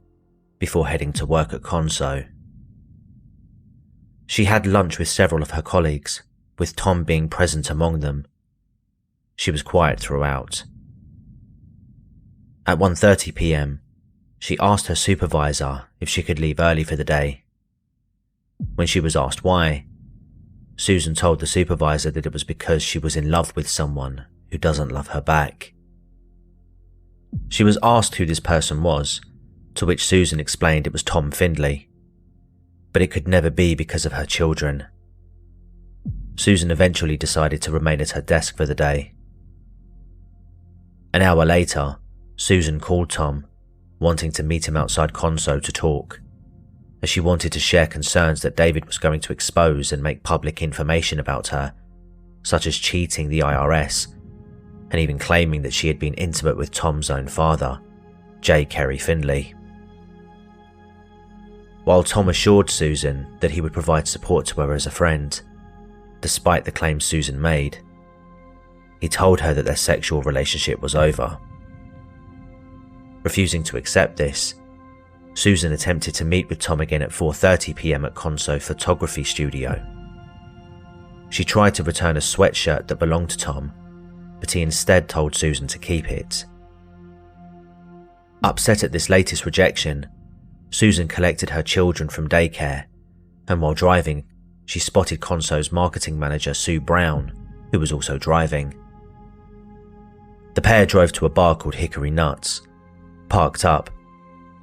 Speaker 1: before heading to work at Conso. She had lunch with several of her colleagues, with Tom being present among them. She was quiet throughout. At 1:30 p.m, she asked her supervisor if she could leave early for the day. When she was asked why, Susan told the supervisor that it was because she was in love with someone who doesn't love her back. She was asked who this person was, to which Susan explained it was Tom Findlay, but it could never be because of her children. Susan eventually decided to remain at her desk for the day. An hour later, Susan called Tom, wanting to meet him outside Conso to talk, as she wanted to share concerns that David was going to expose and make public information about her, such as cheating the IRS, and even claiming that she had been intimate with Tom's own father, J. Kerry Findlay. While Tom assured Susan that he would provide support to her as a friend, despite the claims Susan made, he told her that their sexual relationship was over. Refusing to accept this, Susan attempted to meet with Tom again at 4:30 p.m. at Conso Photography Studio. She tried to return a sweatshirt that belonged to Tom, but he instead told Susan to keep it. Upset at this latest rejection, Susan collected her children from daycare, and while driving, she spotted Conso's marketing manager Sue Brown, who was also driving. The pair drove to a bar called Hickory Nuts, parked up,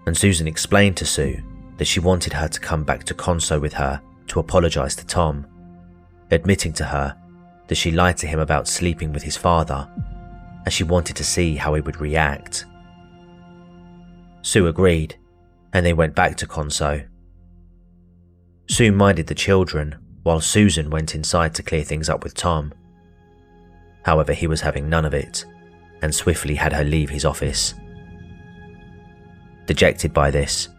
Speaker 1: and Susan explained to Sue that she wanted her to come back to Conso with her to apologise to Tom, admitting to her that she lied to him about sleeping with his father, and she wanted to see how he would react. Sue agreed, and they went back to Conso. Sue minded the children, while Susan went inside to clear things up with Tom. However, he was having none of it, and swiftly had her leave his office. Dejected by this,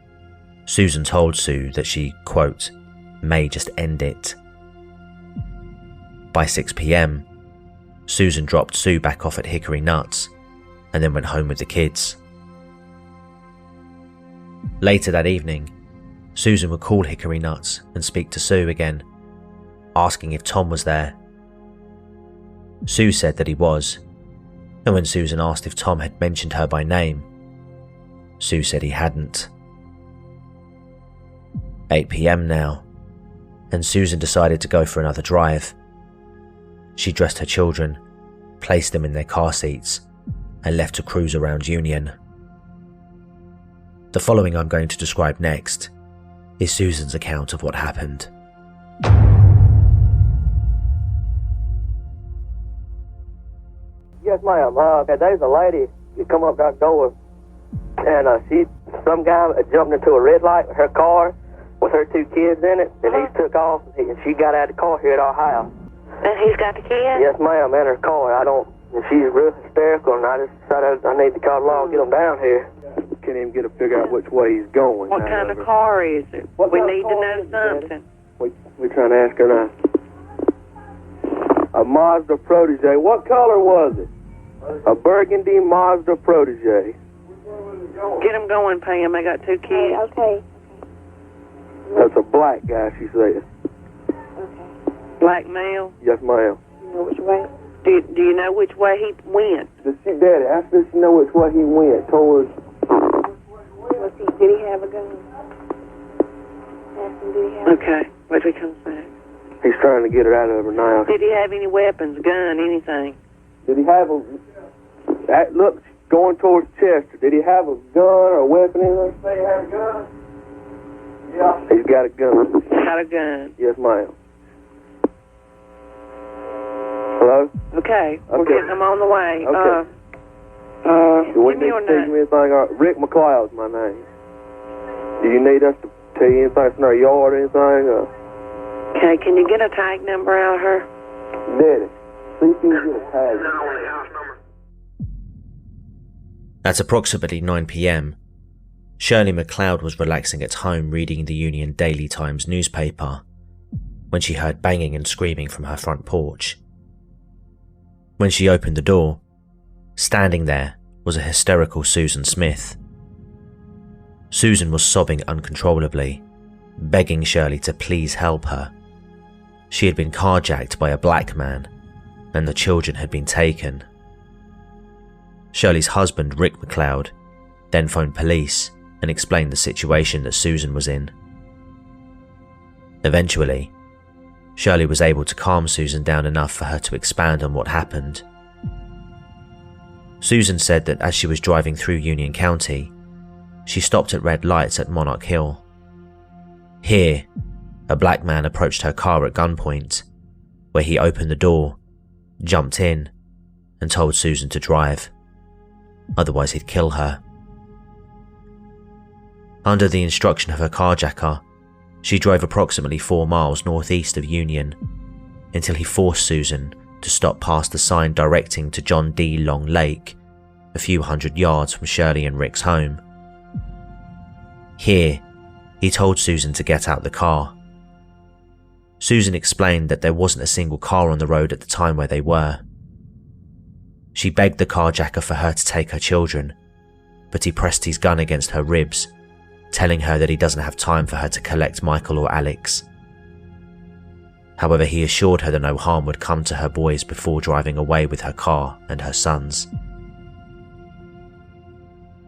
Speaker 1: Susan told Sue that she, quote, may just end it. By 6 p.m, Susan dropped Sue back off at Hickory Nuts and then went home with the kids. Later that evening, Susan would call Hickory Nuts and speak to Sue again, asking if Tom was there. Sue said that he was, and when Susan asked if Tom had mentioned her by name, Sue said he hadn't. 8 p.m. now, and Susan decided to go for another drive. She dressed her children, placed them in their car seats, and left to cruise around Union. The following I'm going to describe next is Susan's account of what happened.
Speaker 3: Yes, ma'am. There's a lady that come up that door, and some guy jumped into a red light with her car, with her 2 kids in it, and he took off, and she got out of the car here at our house.
Speaker 4: And he's got the kids?
Speaker 3: Yes, ma'am, in her car. And she's real hysterical, and I just decided I need to call along and get them down here. Can't even get to figure out which way he's going.
Speaker 4: What kind of car is it? We need to know something.
Speaker 3: We're trying to ask her now. A Mazda Protege. What color was it? A burgundy Mazda Protege.
Speaker 4: Get them going, Pam. I got 2 kids.
Speaker 5: Okay.
Speaker 3: That's a black guy, she said.
Speaker 5: Okay.
Speaker 4: Black male?
Speaker 3: Yes, ma'am.
Speaker 5: You know which way?
Speaker 4: Do you know which way he went?
Speaker 3: Daddy, ask her if she know which way he went towards.
Speaker 5: Did he have a gun? Ask him, did he have a gun?
Speaker 4: Okay. Wait till he comes back.
Speaker 3: He's trying to get her out of her now.
Speaker 4: Did he have any weapons, gun, anything?
Speaker 3: Did he have a... Look, going towards Chester. Did he have a gun or a weapon in there? Say he had a gun? Yeah. He's got a gun.
Speaker 4: Got a gun.
Speaker 3: Yes, ma'am. Hello?
Speaker 4: Okay. We're getting them on the way.
Speaker 3: Okay. Do we
Speaker 4: give
Speaker 3: need
Speaker 4: me your
Speaker 3: to tell
Speaker 4: name.
Speaker 3: you anything? Rick McLeod's my name. Do you need us to tell you anything from our yard or anything?
Speaker 4: Okay, can you get a tag number out of her?
Speaker 3: Daddy, see if you can get a tag.
Speaker 1: At approximately 9 p.m, Shirley MacLeod was relaxing at home reading the Union Daily Times newspaper when she heard banging and screaming from her front porch. When she opened the door, standing there was a hysterical Susan Smith. Susan was sobbing uncontrollably, begging Shirley to please help her. She had been carjacked by a black man, and the children had been taken. Shirley's husband, Rick MacLeod, then phoned police and explained the situation that Susan was in. Eventually, Shirley was able to calm Susan down enough for her to expand on what happened. Susan said that as she was driving through Union County, she stopped at red lights at Monarch Hill. Here, a black man approached her car at gunpoint, where he opened the door, jumped in, and told Susan to drive. Otherwise he'd kill her. Under the instruction of her carjacker, she drove approximately 4 miles northeast of Union until he forced Susan to stop past the sign directing to John D. Long Lake, a few hundred yards from Shirley and Rick's home. Here, he told Susan to get out the car. Susan explained that there wasn't a single car on the road at the time where they were. She begged the carjacker for her to take her children, but he pressed his gun against her ribs, telling her that he doesn't have time for her to collect Michael or Alex. However, he assured her that no harm would come to her boys before driving away with her car and her sons.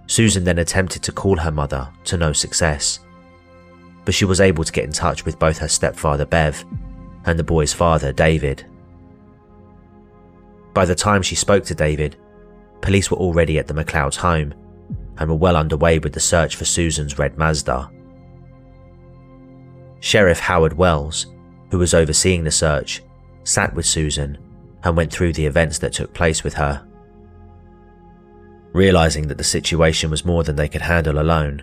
Speaker 1: Susan then attempted to call her mother to no success, but she was able to get in touch with both her stepfather Bev and the boy's father David. By the time she spoke to David, police were already at the MacLeod's home and were well underway with the search for Susan's red Mazda. Sheriff Howard Wells, who was overseeing the search, sat with Susan and went through the events that took place with her. Realizing that the situation was more than they could handle alone,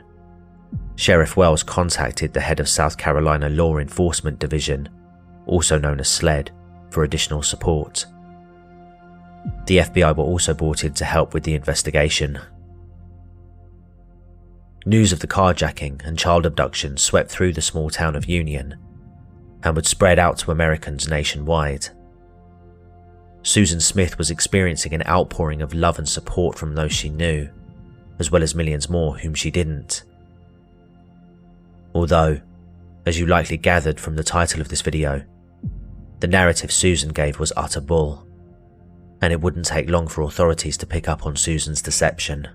Speaker 1: Sheriff Wells contacted the head of South Carolina Law Enforcement Division, also known as SLED, for additional support. The FBI were also brought in to help with the investigation. News of the carjacking and child abduction swept through the small town of Union and would spread out to Americans nationwide. Susan Smith was experiencing an outpouring of love and support from those she knew, as well as millions more whom she didn't. Although, as you likely gathered from the title of this video, the narrative Susan gave was utter bull, and it wouldn't take long for authorities to pick up on Susan's deception.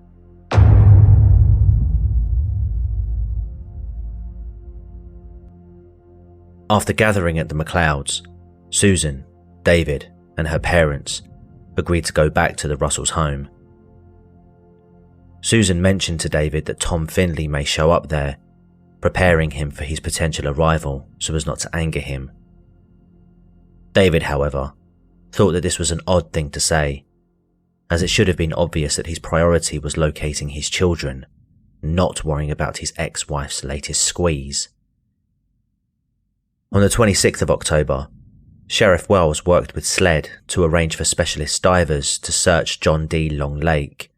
Speaker 1: After gathering at the MacLeods, Susan, David, and her parents agreed to go back to the Russells' home. Susan mentioned to David that Tom Findlay may show up there, preparing him for his potential arrival so as not to anger him. David, however, thought that this was an odd thing to say, as it should have been obvious that his priority was locating his children, not worrying about his ex-wife's latest squeeze. On the 26th of October, Sheriff Wells worked with SLED to arrange for specialist divers to search John D. Long Lake.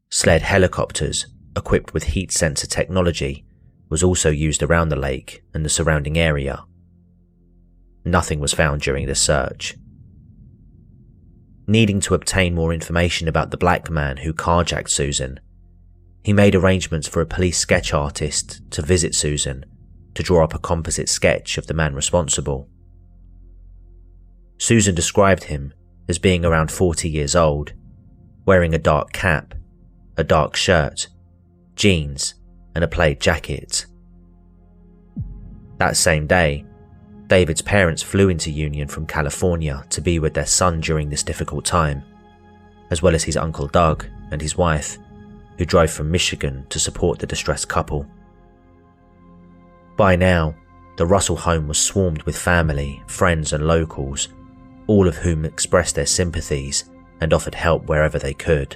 Speaker 1: SLED helicopters, equipped with heat sensor technology, was also used around the lake and the surrounding area. Nothing was found during the search. Needing to obtain more information about the black man who carjacked Susan, he made arrangements for a police sketch artist to visit Susan to draw up a composite sketch of the man responsible. Susan described him as being around 40 years old, wearing a dark cap, a dark shirt, jeans, and a plaid jacket. That same day, David's parents flew into Union from California to be with their son during this difficult time, as well as his Uncle Doug and his wife, who drove from Michigan to support the distressed couple. By now, the Russell home was swarmed with family, friends, and locals, all of whom expressed their sympathies and offered help wherever they could.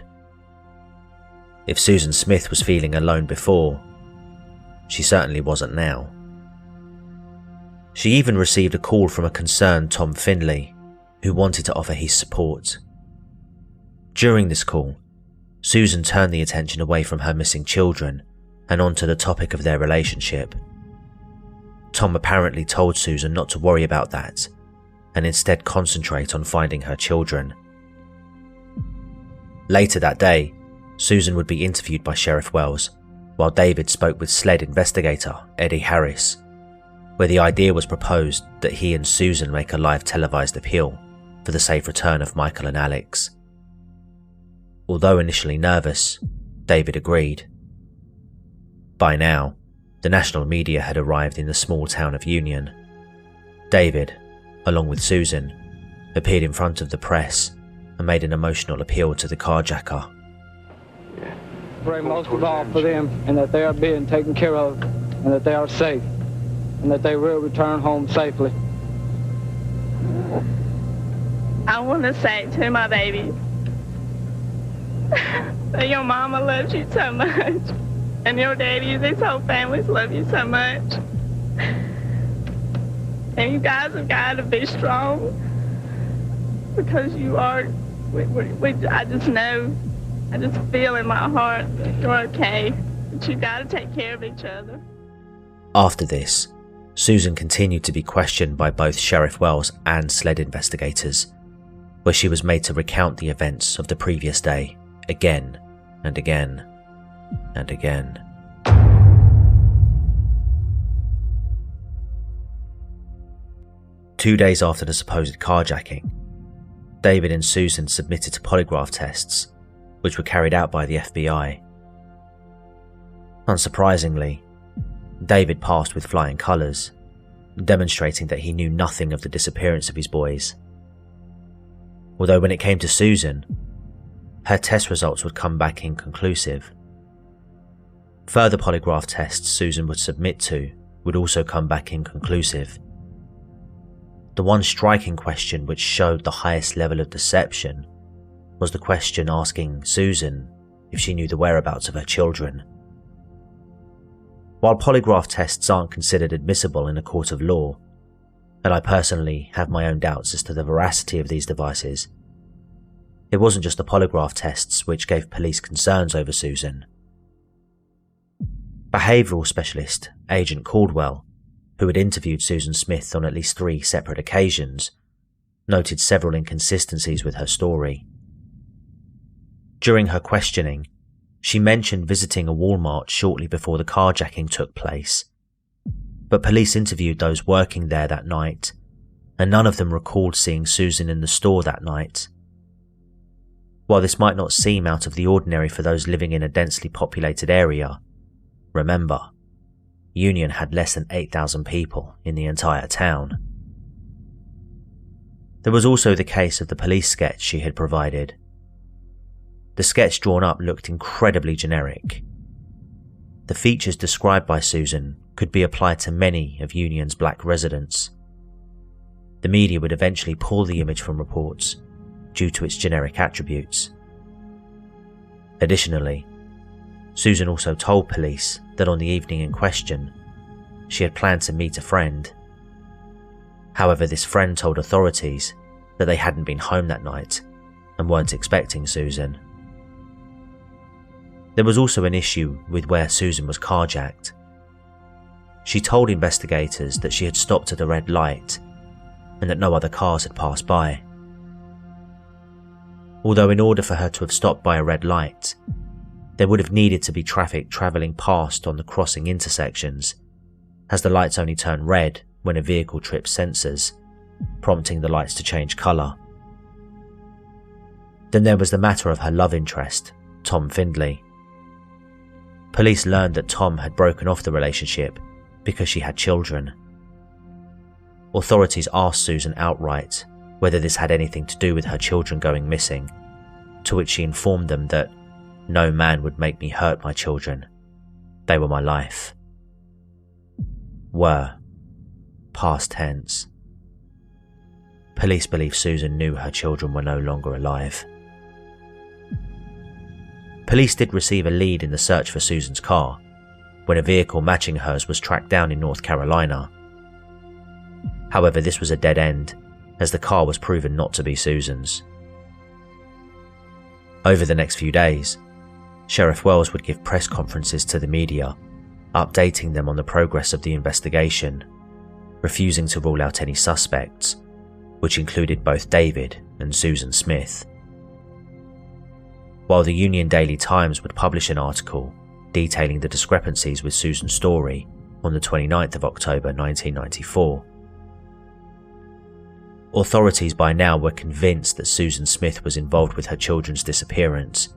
Speaker 1: If Susan Smith was feeling alone before, she certainly wasn't now. She even received a call from a concerned Tom Findlay, who wanted to offer his support. During this call, Susan turned the attention away from her missing children and on to the topic of their relationship. Tom apparently told Susan not to worry about that and instead concentrate on finding her children. Later that day, Susan would be interviewed by Sheriff Wells, while David spoke with SLED investigator Eddie Harris, where the idea was proposed that he and Susan make a live televised appeal for the safe return of Michael and Alex. Although initially nervous, David agreed. By now, the national media had arrived in the small town of Union. David, along with Susan, appeared in front of the press and made an emotional appeal to the carjacker.
Speaker 6: Pray most of all for them, and that they are being taken care of, and that they are safe, and that they will return home safely.
Speaker 4: I want to say to my baby that your mama loves you so much, and your daddy and his whole family love you so much. And you guys have got to be strong, because you are. I just know, I just feel in my heart that you're okay, but you got to take care of each other.
Speaker 1: After this, Susan continued to be questioned by both Sheriff Wells and SLED investigators, where she was made to recount the events of the previous day again and again and again. Two days after the supposed carjacking, David and Susan submitted to polygraph tests, which were carried out by the FBI. Unsurprisingly, David passed with flying colours, demonstrating that he knew nothing of the disappearance of his boys. Although when it came to Susan, her test results would come back inconclusive. Further polygraph tests Susan would submit to would also come back inconclusive. The one striking question which showed the highest level of deception was the question asking Susan if she knew the whereabouts of her children. While polygraph tests aren't considered admissible in a court of law, and I personally have my own doubts as to the veracity of these devices, it wasn't just the polygraph tests which gave police concerns over Susan. Behavioural specialist Agent Caldwell, who had interviewed Susan Smith on at least 3 separate occasions, noted several inconsistencies with her story. During her questioning, she mentioned visiting a Walmart shortly before the carjacking took place, but police interviewed those working there that night, and none of them recalled seeing Susan in the store that night. While this might not seem out of the ordinary for those living in a densely populated area, remember, Union had less than 8,000 people in the entire town. There was also the case of the police sketch she had provided. The sketch drawn up looked incredibly generic. The features described by Susan could be applied to many of Union's black residents. The media would eventually pull the image from reports due to its generic attributes. Additionally, Susan also told police that on the evening in question, she had planned to meet a friend. However, this friend told authorities that they hadn't been home that night and weren't expecting Susan. There was also an issue with where Susan was carjacked. She told investigators that she had stopped at a red light and that no other cars had passed by. Although in order for her to have stopped by a red light, there would have needed to be traffic travelling past on the crossing intersections, as the lights only turn red when a vehicle trips sensors, prompting the lights to change colour. Then there was the matter of her love interest, Tom Findlay. Police learned that Tom had broken off the relationship because she had children. Authorities asked Susan outright whether this had anything to do with her children going missing, to which she informed them that no man would make me hurt my children. They were my life. Were. Past tense. Police believe Susan knew her children were no longer alive. Police did receive a lead in the search for Susan's car when a vehicle matching hers was tracked down in North Carolina. However, this was a dead end, as the car was proven not to be Susan's. Over the next few days,
Speaker 2: Sheriff Wells would give press conferences to the media, updating them on the progress of the investigation, refusing to rule out any suspects, which included both David and Susan Smith. While the Union Daily Times would publish an article detailing the discrepancies with Susan's story on the 29th of October 1994. Authorities by now were convinced that Susan Smith was involved with her children's disappearance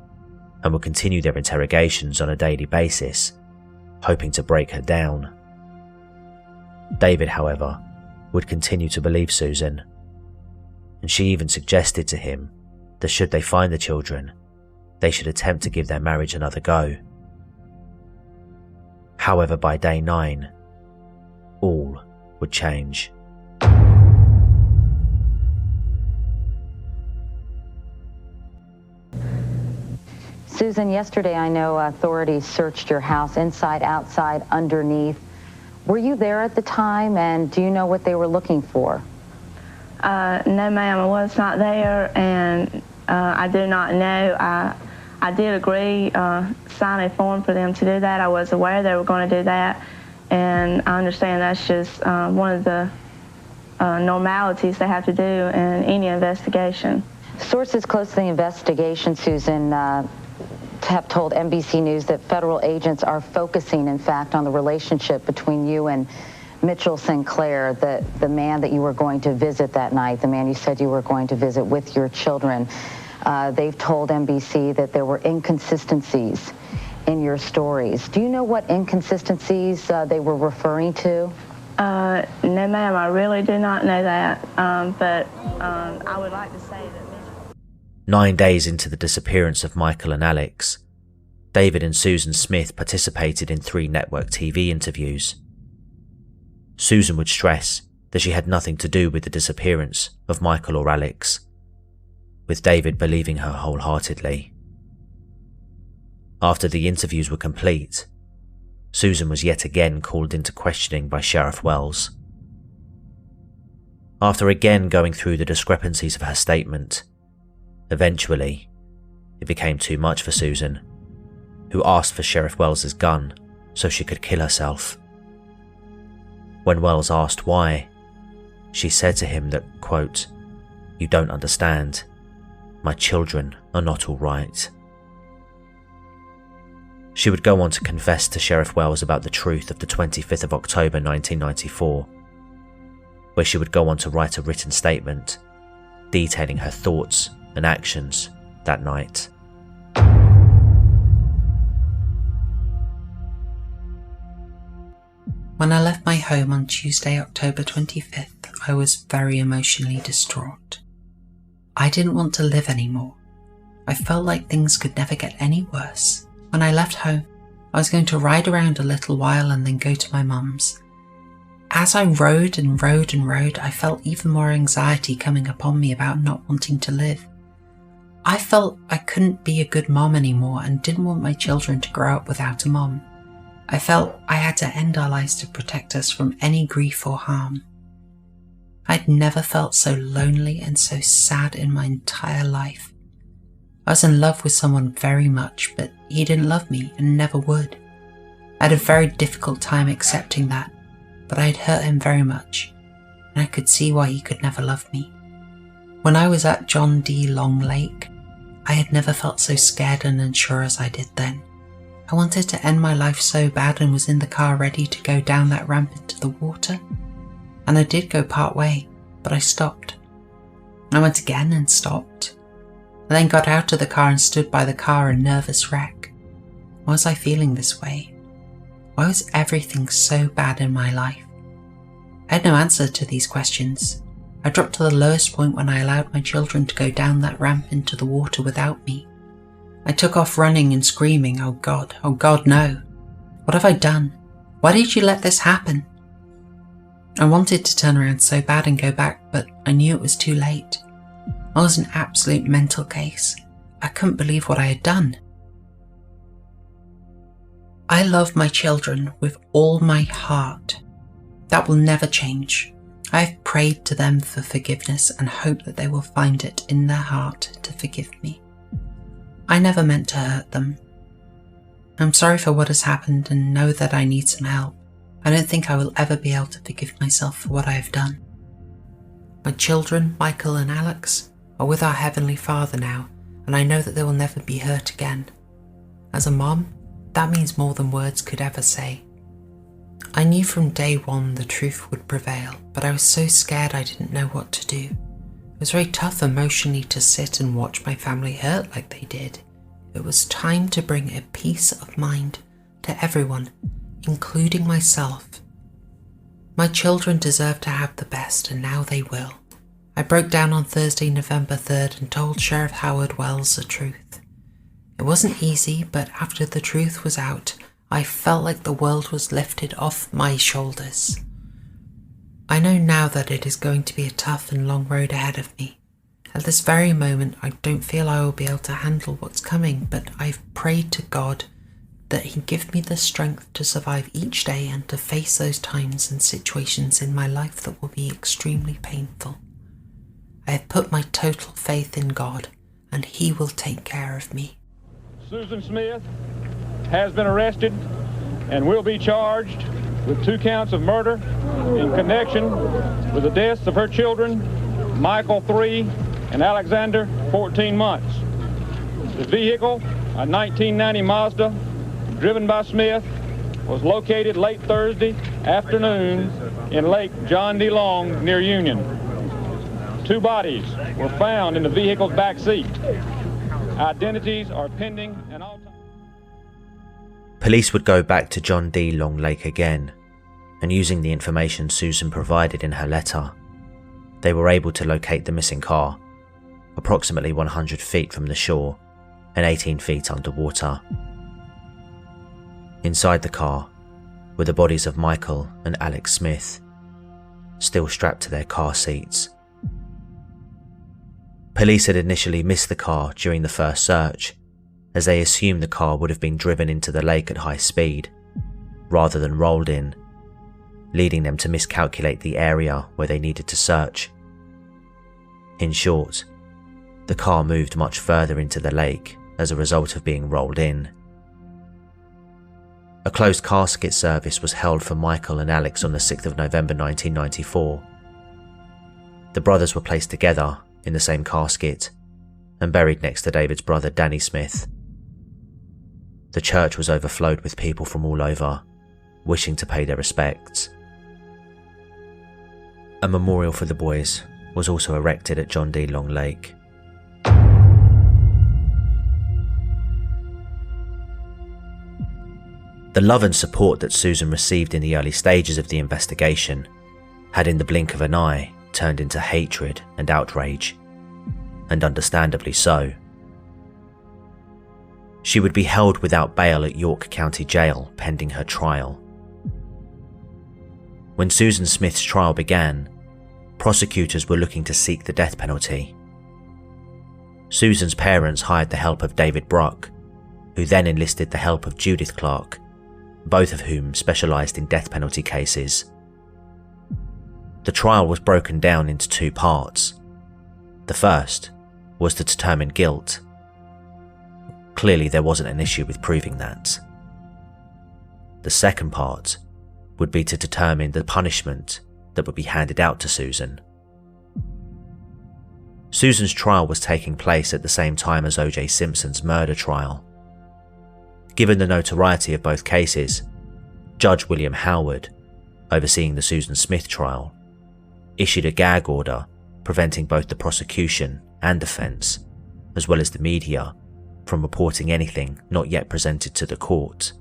Speaker 2: and would continue their interrogations on a daily basis, hoping to break her down. David, however, would continue to believe Susan, and she even suggested to him that should they find the children, they should attempt to give their marriage another go. However, by day 9, all would change.
Speaker 7: Susan, yesterday I know authorities searched your house inside, outside, underneath. Were you there at the time, and do you know what they were looking for?
Speaker 4: No, ma'am, I was not there, and I do not know. I did agree, sign a form for them to do that. I was aware they were going to do that, and I understand that's just one of the normalities they have to do in any investigation.
Speaker 7: Sources close to the investigation, Susan, have told NBC News that federal agents are focusing, in fact, on the relationship between you and Mitchell Sinclair, the man that you were going to visit that night, the man you said you were going to visit with your children. They've told NBC that there were inconsistencies in your stories. Do you know what inconsistencies they were referring to?
Speaker 4: No, ma'am, I really do not know that, but I would like to say that
Speaker 2: 9 days into the disappearance of Michael and Alex, David and Susan Smith participated in 3 network TV interviews. Susan would stress that she had nothing to do with the disappearance of Michael or Alex, with David believing her wholeheartedly. After the interviews were complete, Susan was yet again called into questioning by Sheriff Wells. After again going through the discrepancies of her statement, eventually, it became too much for Susan, who asked for Sheriff Wells's gun so she could kill herself. When Wells asked why, she said to him that, quote, "You don't understand. My children are not all right." She would go on to confess to Sheriff Wells about the truth of the 25th of October 1994, where she would go on to write a written statement detailing her thoughts and actions that night.
Speaker 8: When I left my home on Tuesday, October 25th, I was very emotionally distraught. I didn't want to live anymore. I felt like things could never get any worse. When I left home, I was going to ride around a little while and then go to my mum's. As I rode and rode and rode, I felt even more anxiety coming upon me about not wanting to live. I felt I couldn't be a good mom anymore and didn't want my children to grow up without a mom. I felt I had to end our lives to protect us from any grief or harm. I'd never felt so lonely and so sad in my entire life. I was in love with someone very much, but he didn't love me and never would. I had a very difficult time accepting that, but I had hurt him very much, and I could see why he could never love me. When I was at John D. Long Lake, I had never felt so scared and unsure as I did then. I wanted to end my life so bad and was in the car ready to go down that ramp into the water. And I did go part way, but I stopped. I went again and stopped. I then got out of the car and stood by the car in nervous wreck. Why was I feeling this way? Why was everything so bad in my life? I had no answer to these questions. I dropped to the lowest point when I allowed my children to go down that ramp into the water without me. I took off running and screaming, oh God, no. What have I done? Why did you let this happen? I wanted to turn around so bad and go back, but I knew it was too late. I was an absolute mental case. I couldn't believe what I had done. I love my children with all my heart. That will never change. I have prayed to them for forgiveness and hope that they will find it in their heart to forgive me. I never meant to hurt them. I'm sorry for what has happened and know that I need some help. I don't think I will ever be able to forgive myself for what I have done. My children, Michael and Alex, are with our Heavenly Father now, and I know that they will never be hurt again. As a mom, that means more than words could ever say. I knew from day one the truth would prevail, but I was so scared I didn't know what to do. It was very tough emotionally to sit and watch my family hurt like they did. It was time to bring a peace of mind to everyone, including myself. My children deserve to have the best, and now they will. I broke down on Thursday, November 3rd and told Sheriff Howard Wells the truth. It wasn't easy, but after the truth was out, I felt like the world was lifted off my shoulders. I know now that it is going to be a tough and long road ahead of me. At this very moment, I don't feel I will be able to handle what's coming, but I've prayed to God that He give me the strength to survive each day and to face those times and situations in my life that will be extremely painful. I have put my total faith in God, and He will take care of me.
Speaker 9: Susan Smith has been arrested and will be charged with 2 counts of murder in connection with the deaths of her children, Michael 3 and Alexander 14 months. The vehicle, a 1990 Mazda, driven by Smith, was located late Thursday afternoon in Lake John D. Long near Union. 2 bodies were found in the vehicle's back seat. Identities are pending and all.
Speaker 1: Police would go back to John D. Long Lake again, and using the information Susan provided in her letter, they were able to locate the missing car, approximately 100 feet from the shore and 18 feet underwater. Inside the car were the bodies of Michael and Alex Smith, still strapped to their car seats. Police had initially missed the car during the first search, as they assumed the car would have been driven into the lake at high speed, rather than rolled in, leading them to miscalculate the area where they needed to search. In short, the car moved much further into the lake as a result of being rolled in. A closed casket service was held for Michael and Alex on the 6th of November 1994. The brothers were placed together in the same casket and buried next to David's brother Danny Smith. The church was overflowed with people from all over, wishing to pay their respects. A memorial for the boys was also erected at John D. Long Lake. The love and support that Susan received in the early stages of the investigation had in the blink of an eye turned into hatred and outrage, and understandably so. She would be held without bail at York County Jail pending her trial. When Susan Smith's trial began, prosecutors were looking to seek the death penalty. Susan's parents hired the help of David Bruck, who then enlisted the help of Judith Clark, both of whom specialised in death penalty cases. The trial was broken down into 2 parts. The first was to determine guilt. Clearly there wasn't an issue with proving that. The second part would be to determine the punishment that would be handed out to Susan. Susan's trial was taking place at the same time as O.J. Simpson's murder trial. Given the notoriety of both cases, Judge William Howard, overseeing the Susan Smith trial, issued a gag order preventing both the prosecution and defence, as well as the media, from reporting anything not yet presented to the court.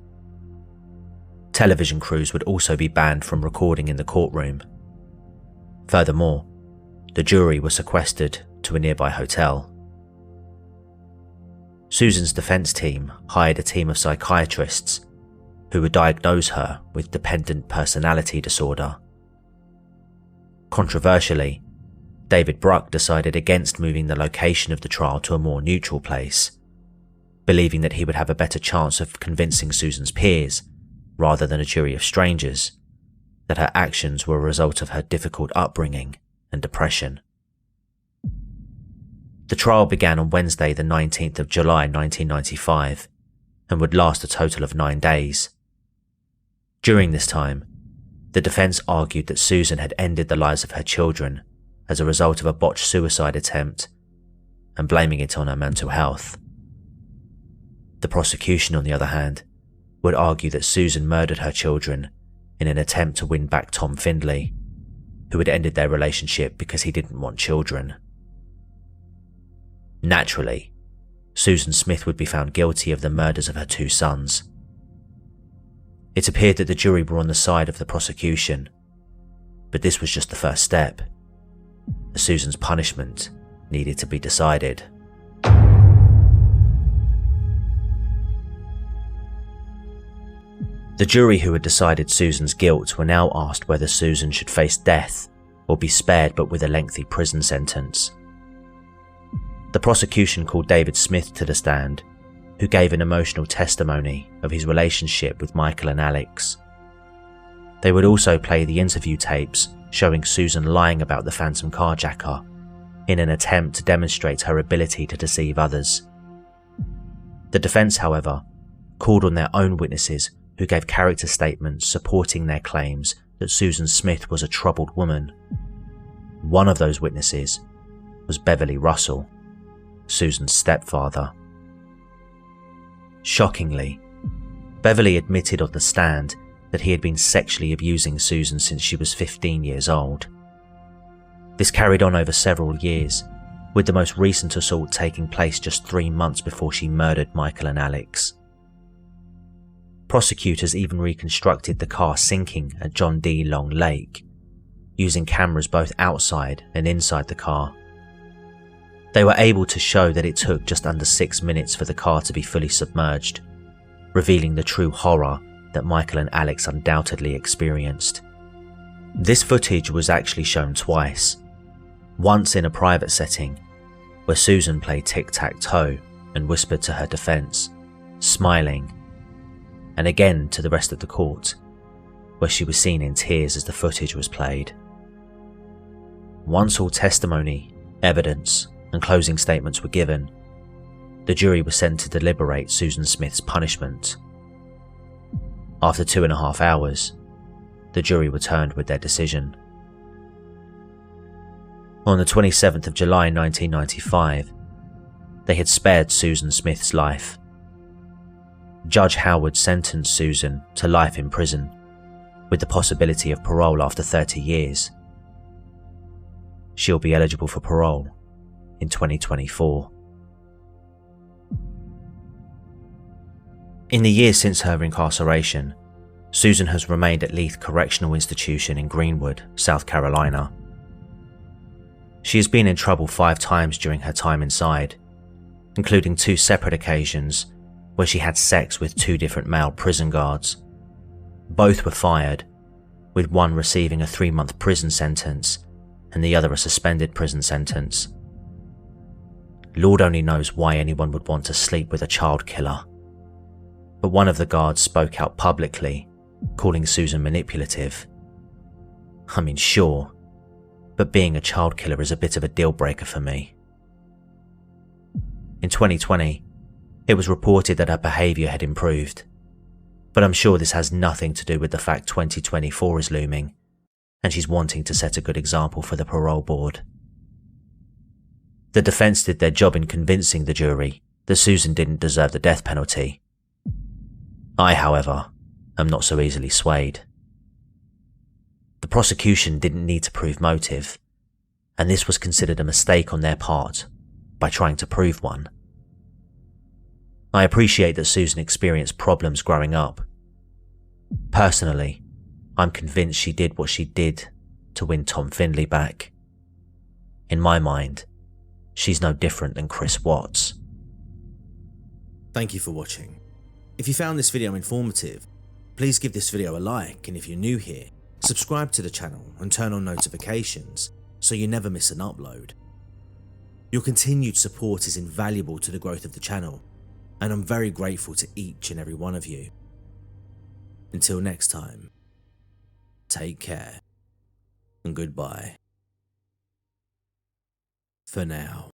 Speaker 1: Television crews would also be banned from recording in the courtroom. Furthermore, the jury was sequestered to a nearby hotel. Susan's defence team hired a team of psychiatrists who would diagnose her with dependent personality disorder. Controversially, David Bruck decided against moving the location of the trial to a more neutral place, believing that he would have a better chance of convincing Susan's peers, rather than a jury of strangers, that her actions were a result of her difficult upbringing and depression. The trial began on Wednesday the 19th of July 1995 and would last a total of 9 days. During this time, the defence argued that Susan had ended the lives of her children as a result of a botched suicide attempt and blaming it on her mental health. The prosecution, on the other hand, would argue that Susan murdered her children in an attempt to win back Tom Findlay, who had ended their relationship because he didn't want children. Naturally, Susan Smith would be found guilty of the murders of her 2 sons. It appeared that the jury were on the side of the prosecution, but this was just the first step, as Susan's punishment needed to be decided. The jury who had decided Susan's guilt were now asked whether Susan should face death or be spared but with a lengthy prison sentence. The prosecution called David Smith to the stand, who gave an emotional testimony of his relationship with Michael and Alex. They would also play the interview tapes showing Susan lying about the phantom carjacker in an attempt to demonstrate her ability to deceive others. The defence, however, called on their own witnesses who gave character statements supporting their claims that Susan Smith was a troubled woman. One of those witnesses was Beverly Russell, Susan's stepfather. Shockingly, Beverly admitted on the stand that he had been sexually abusing Susan since she was 15 years old. This carried on over several years, with the most recent assault taking place just 3 months before she murdered Michael and Alex. Prosecutors even reconstructed the car sinking at John D. Long Lake, using cameras both outside and inside the car. They were able to show that it took just under 6 minutes for the car to be fully submerged, revealing the true horror that Michael and Alex undoubtedly experienced. This footage was actually shown twice, once in a private setting, where Susan played tic-tac-toe and whispered to her defence, smiling, and again to the rest of the court, where she was seen in tears as the footage was played. Once all testimony, evidence, and closing statements were given, the jury was sent to deliberate Susan Smith's punishment. After 2.5 hours, the jury returned with their decision. On the 27th of July 1995, they had spared Susan Smith's life. Judge Howard sentenced Susan to life in prison, with the possibility of parole after 30 years. She'll be eligible for parole in 2024. In the years since her incarceration, Susan has remained at Leith Correctional Institution in Greenwood, South Carolina. She has been in trouble 5 times during her time inside, including 2 separate occasions where she had sex with 2 different male prison guards. Both were fired, with one receiving a 3-month prison sentence and the other a suspended prison sentence. Lord only knows why anyone would want to sleep with a child killer. But one of the guards spoke out publicly, calling Susan manipulative. I mean, sure, but being a child killer is a bit of a deal breaker for me. In 2020, it was reported that her behaviour had improved, but I'm sure this has nothing to do with the fact 2024 is looming, and she's wanting to set a good example for the parole board. The defence did their job in convincing the jury that Susan didn't deserve the death penalty. I, however, am not so easily swayed. The prosecution didn't need to prove motive, and this was considered a mistake on their part by trying to prove one. I appreciate that Susan experienced problems growing up. Personally, I'm convinced she did what she did to win Tom Findlay back. In my mind, she's no different than Chris Watts.
Speaker 10: Thank you for watching. If you found this video informative, please give this video a like, and if you're new here, subscribe to the channel and turn on notifications so you never miss an upload. Your continued support is invaluable to the growth of the channel, and I'm very grateful to each and every one of you. Until next time, take care and goodbye for now.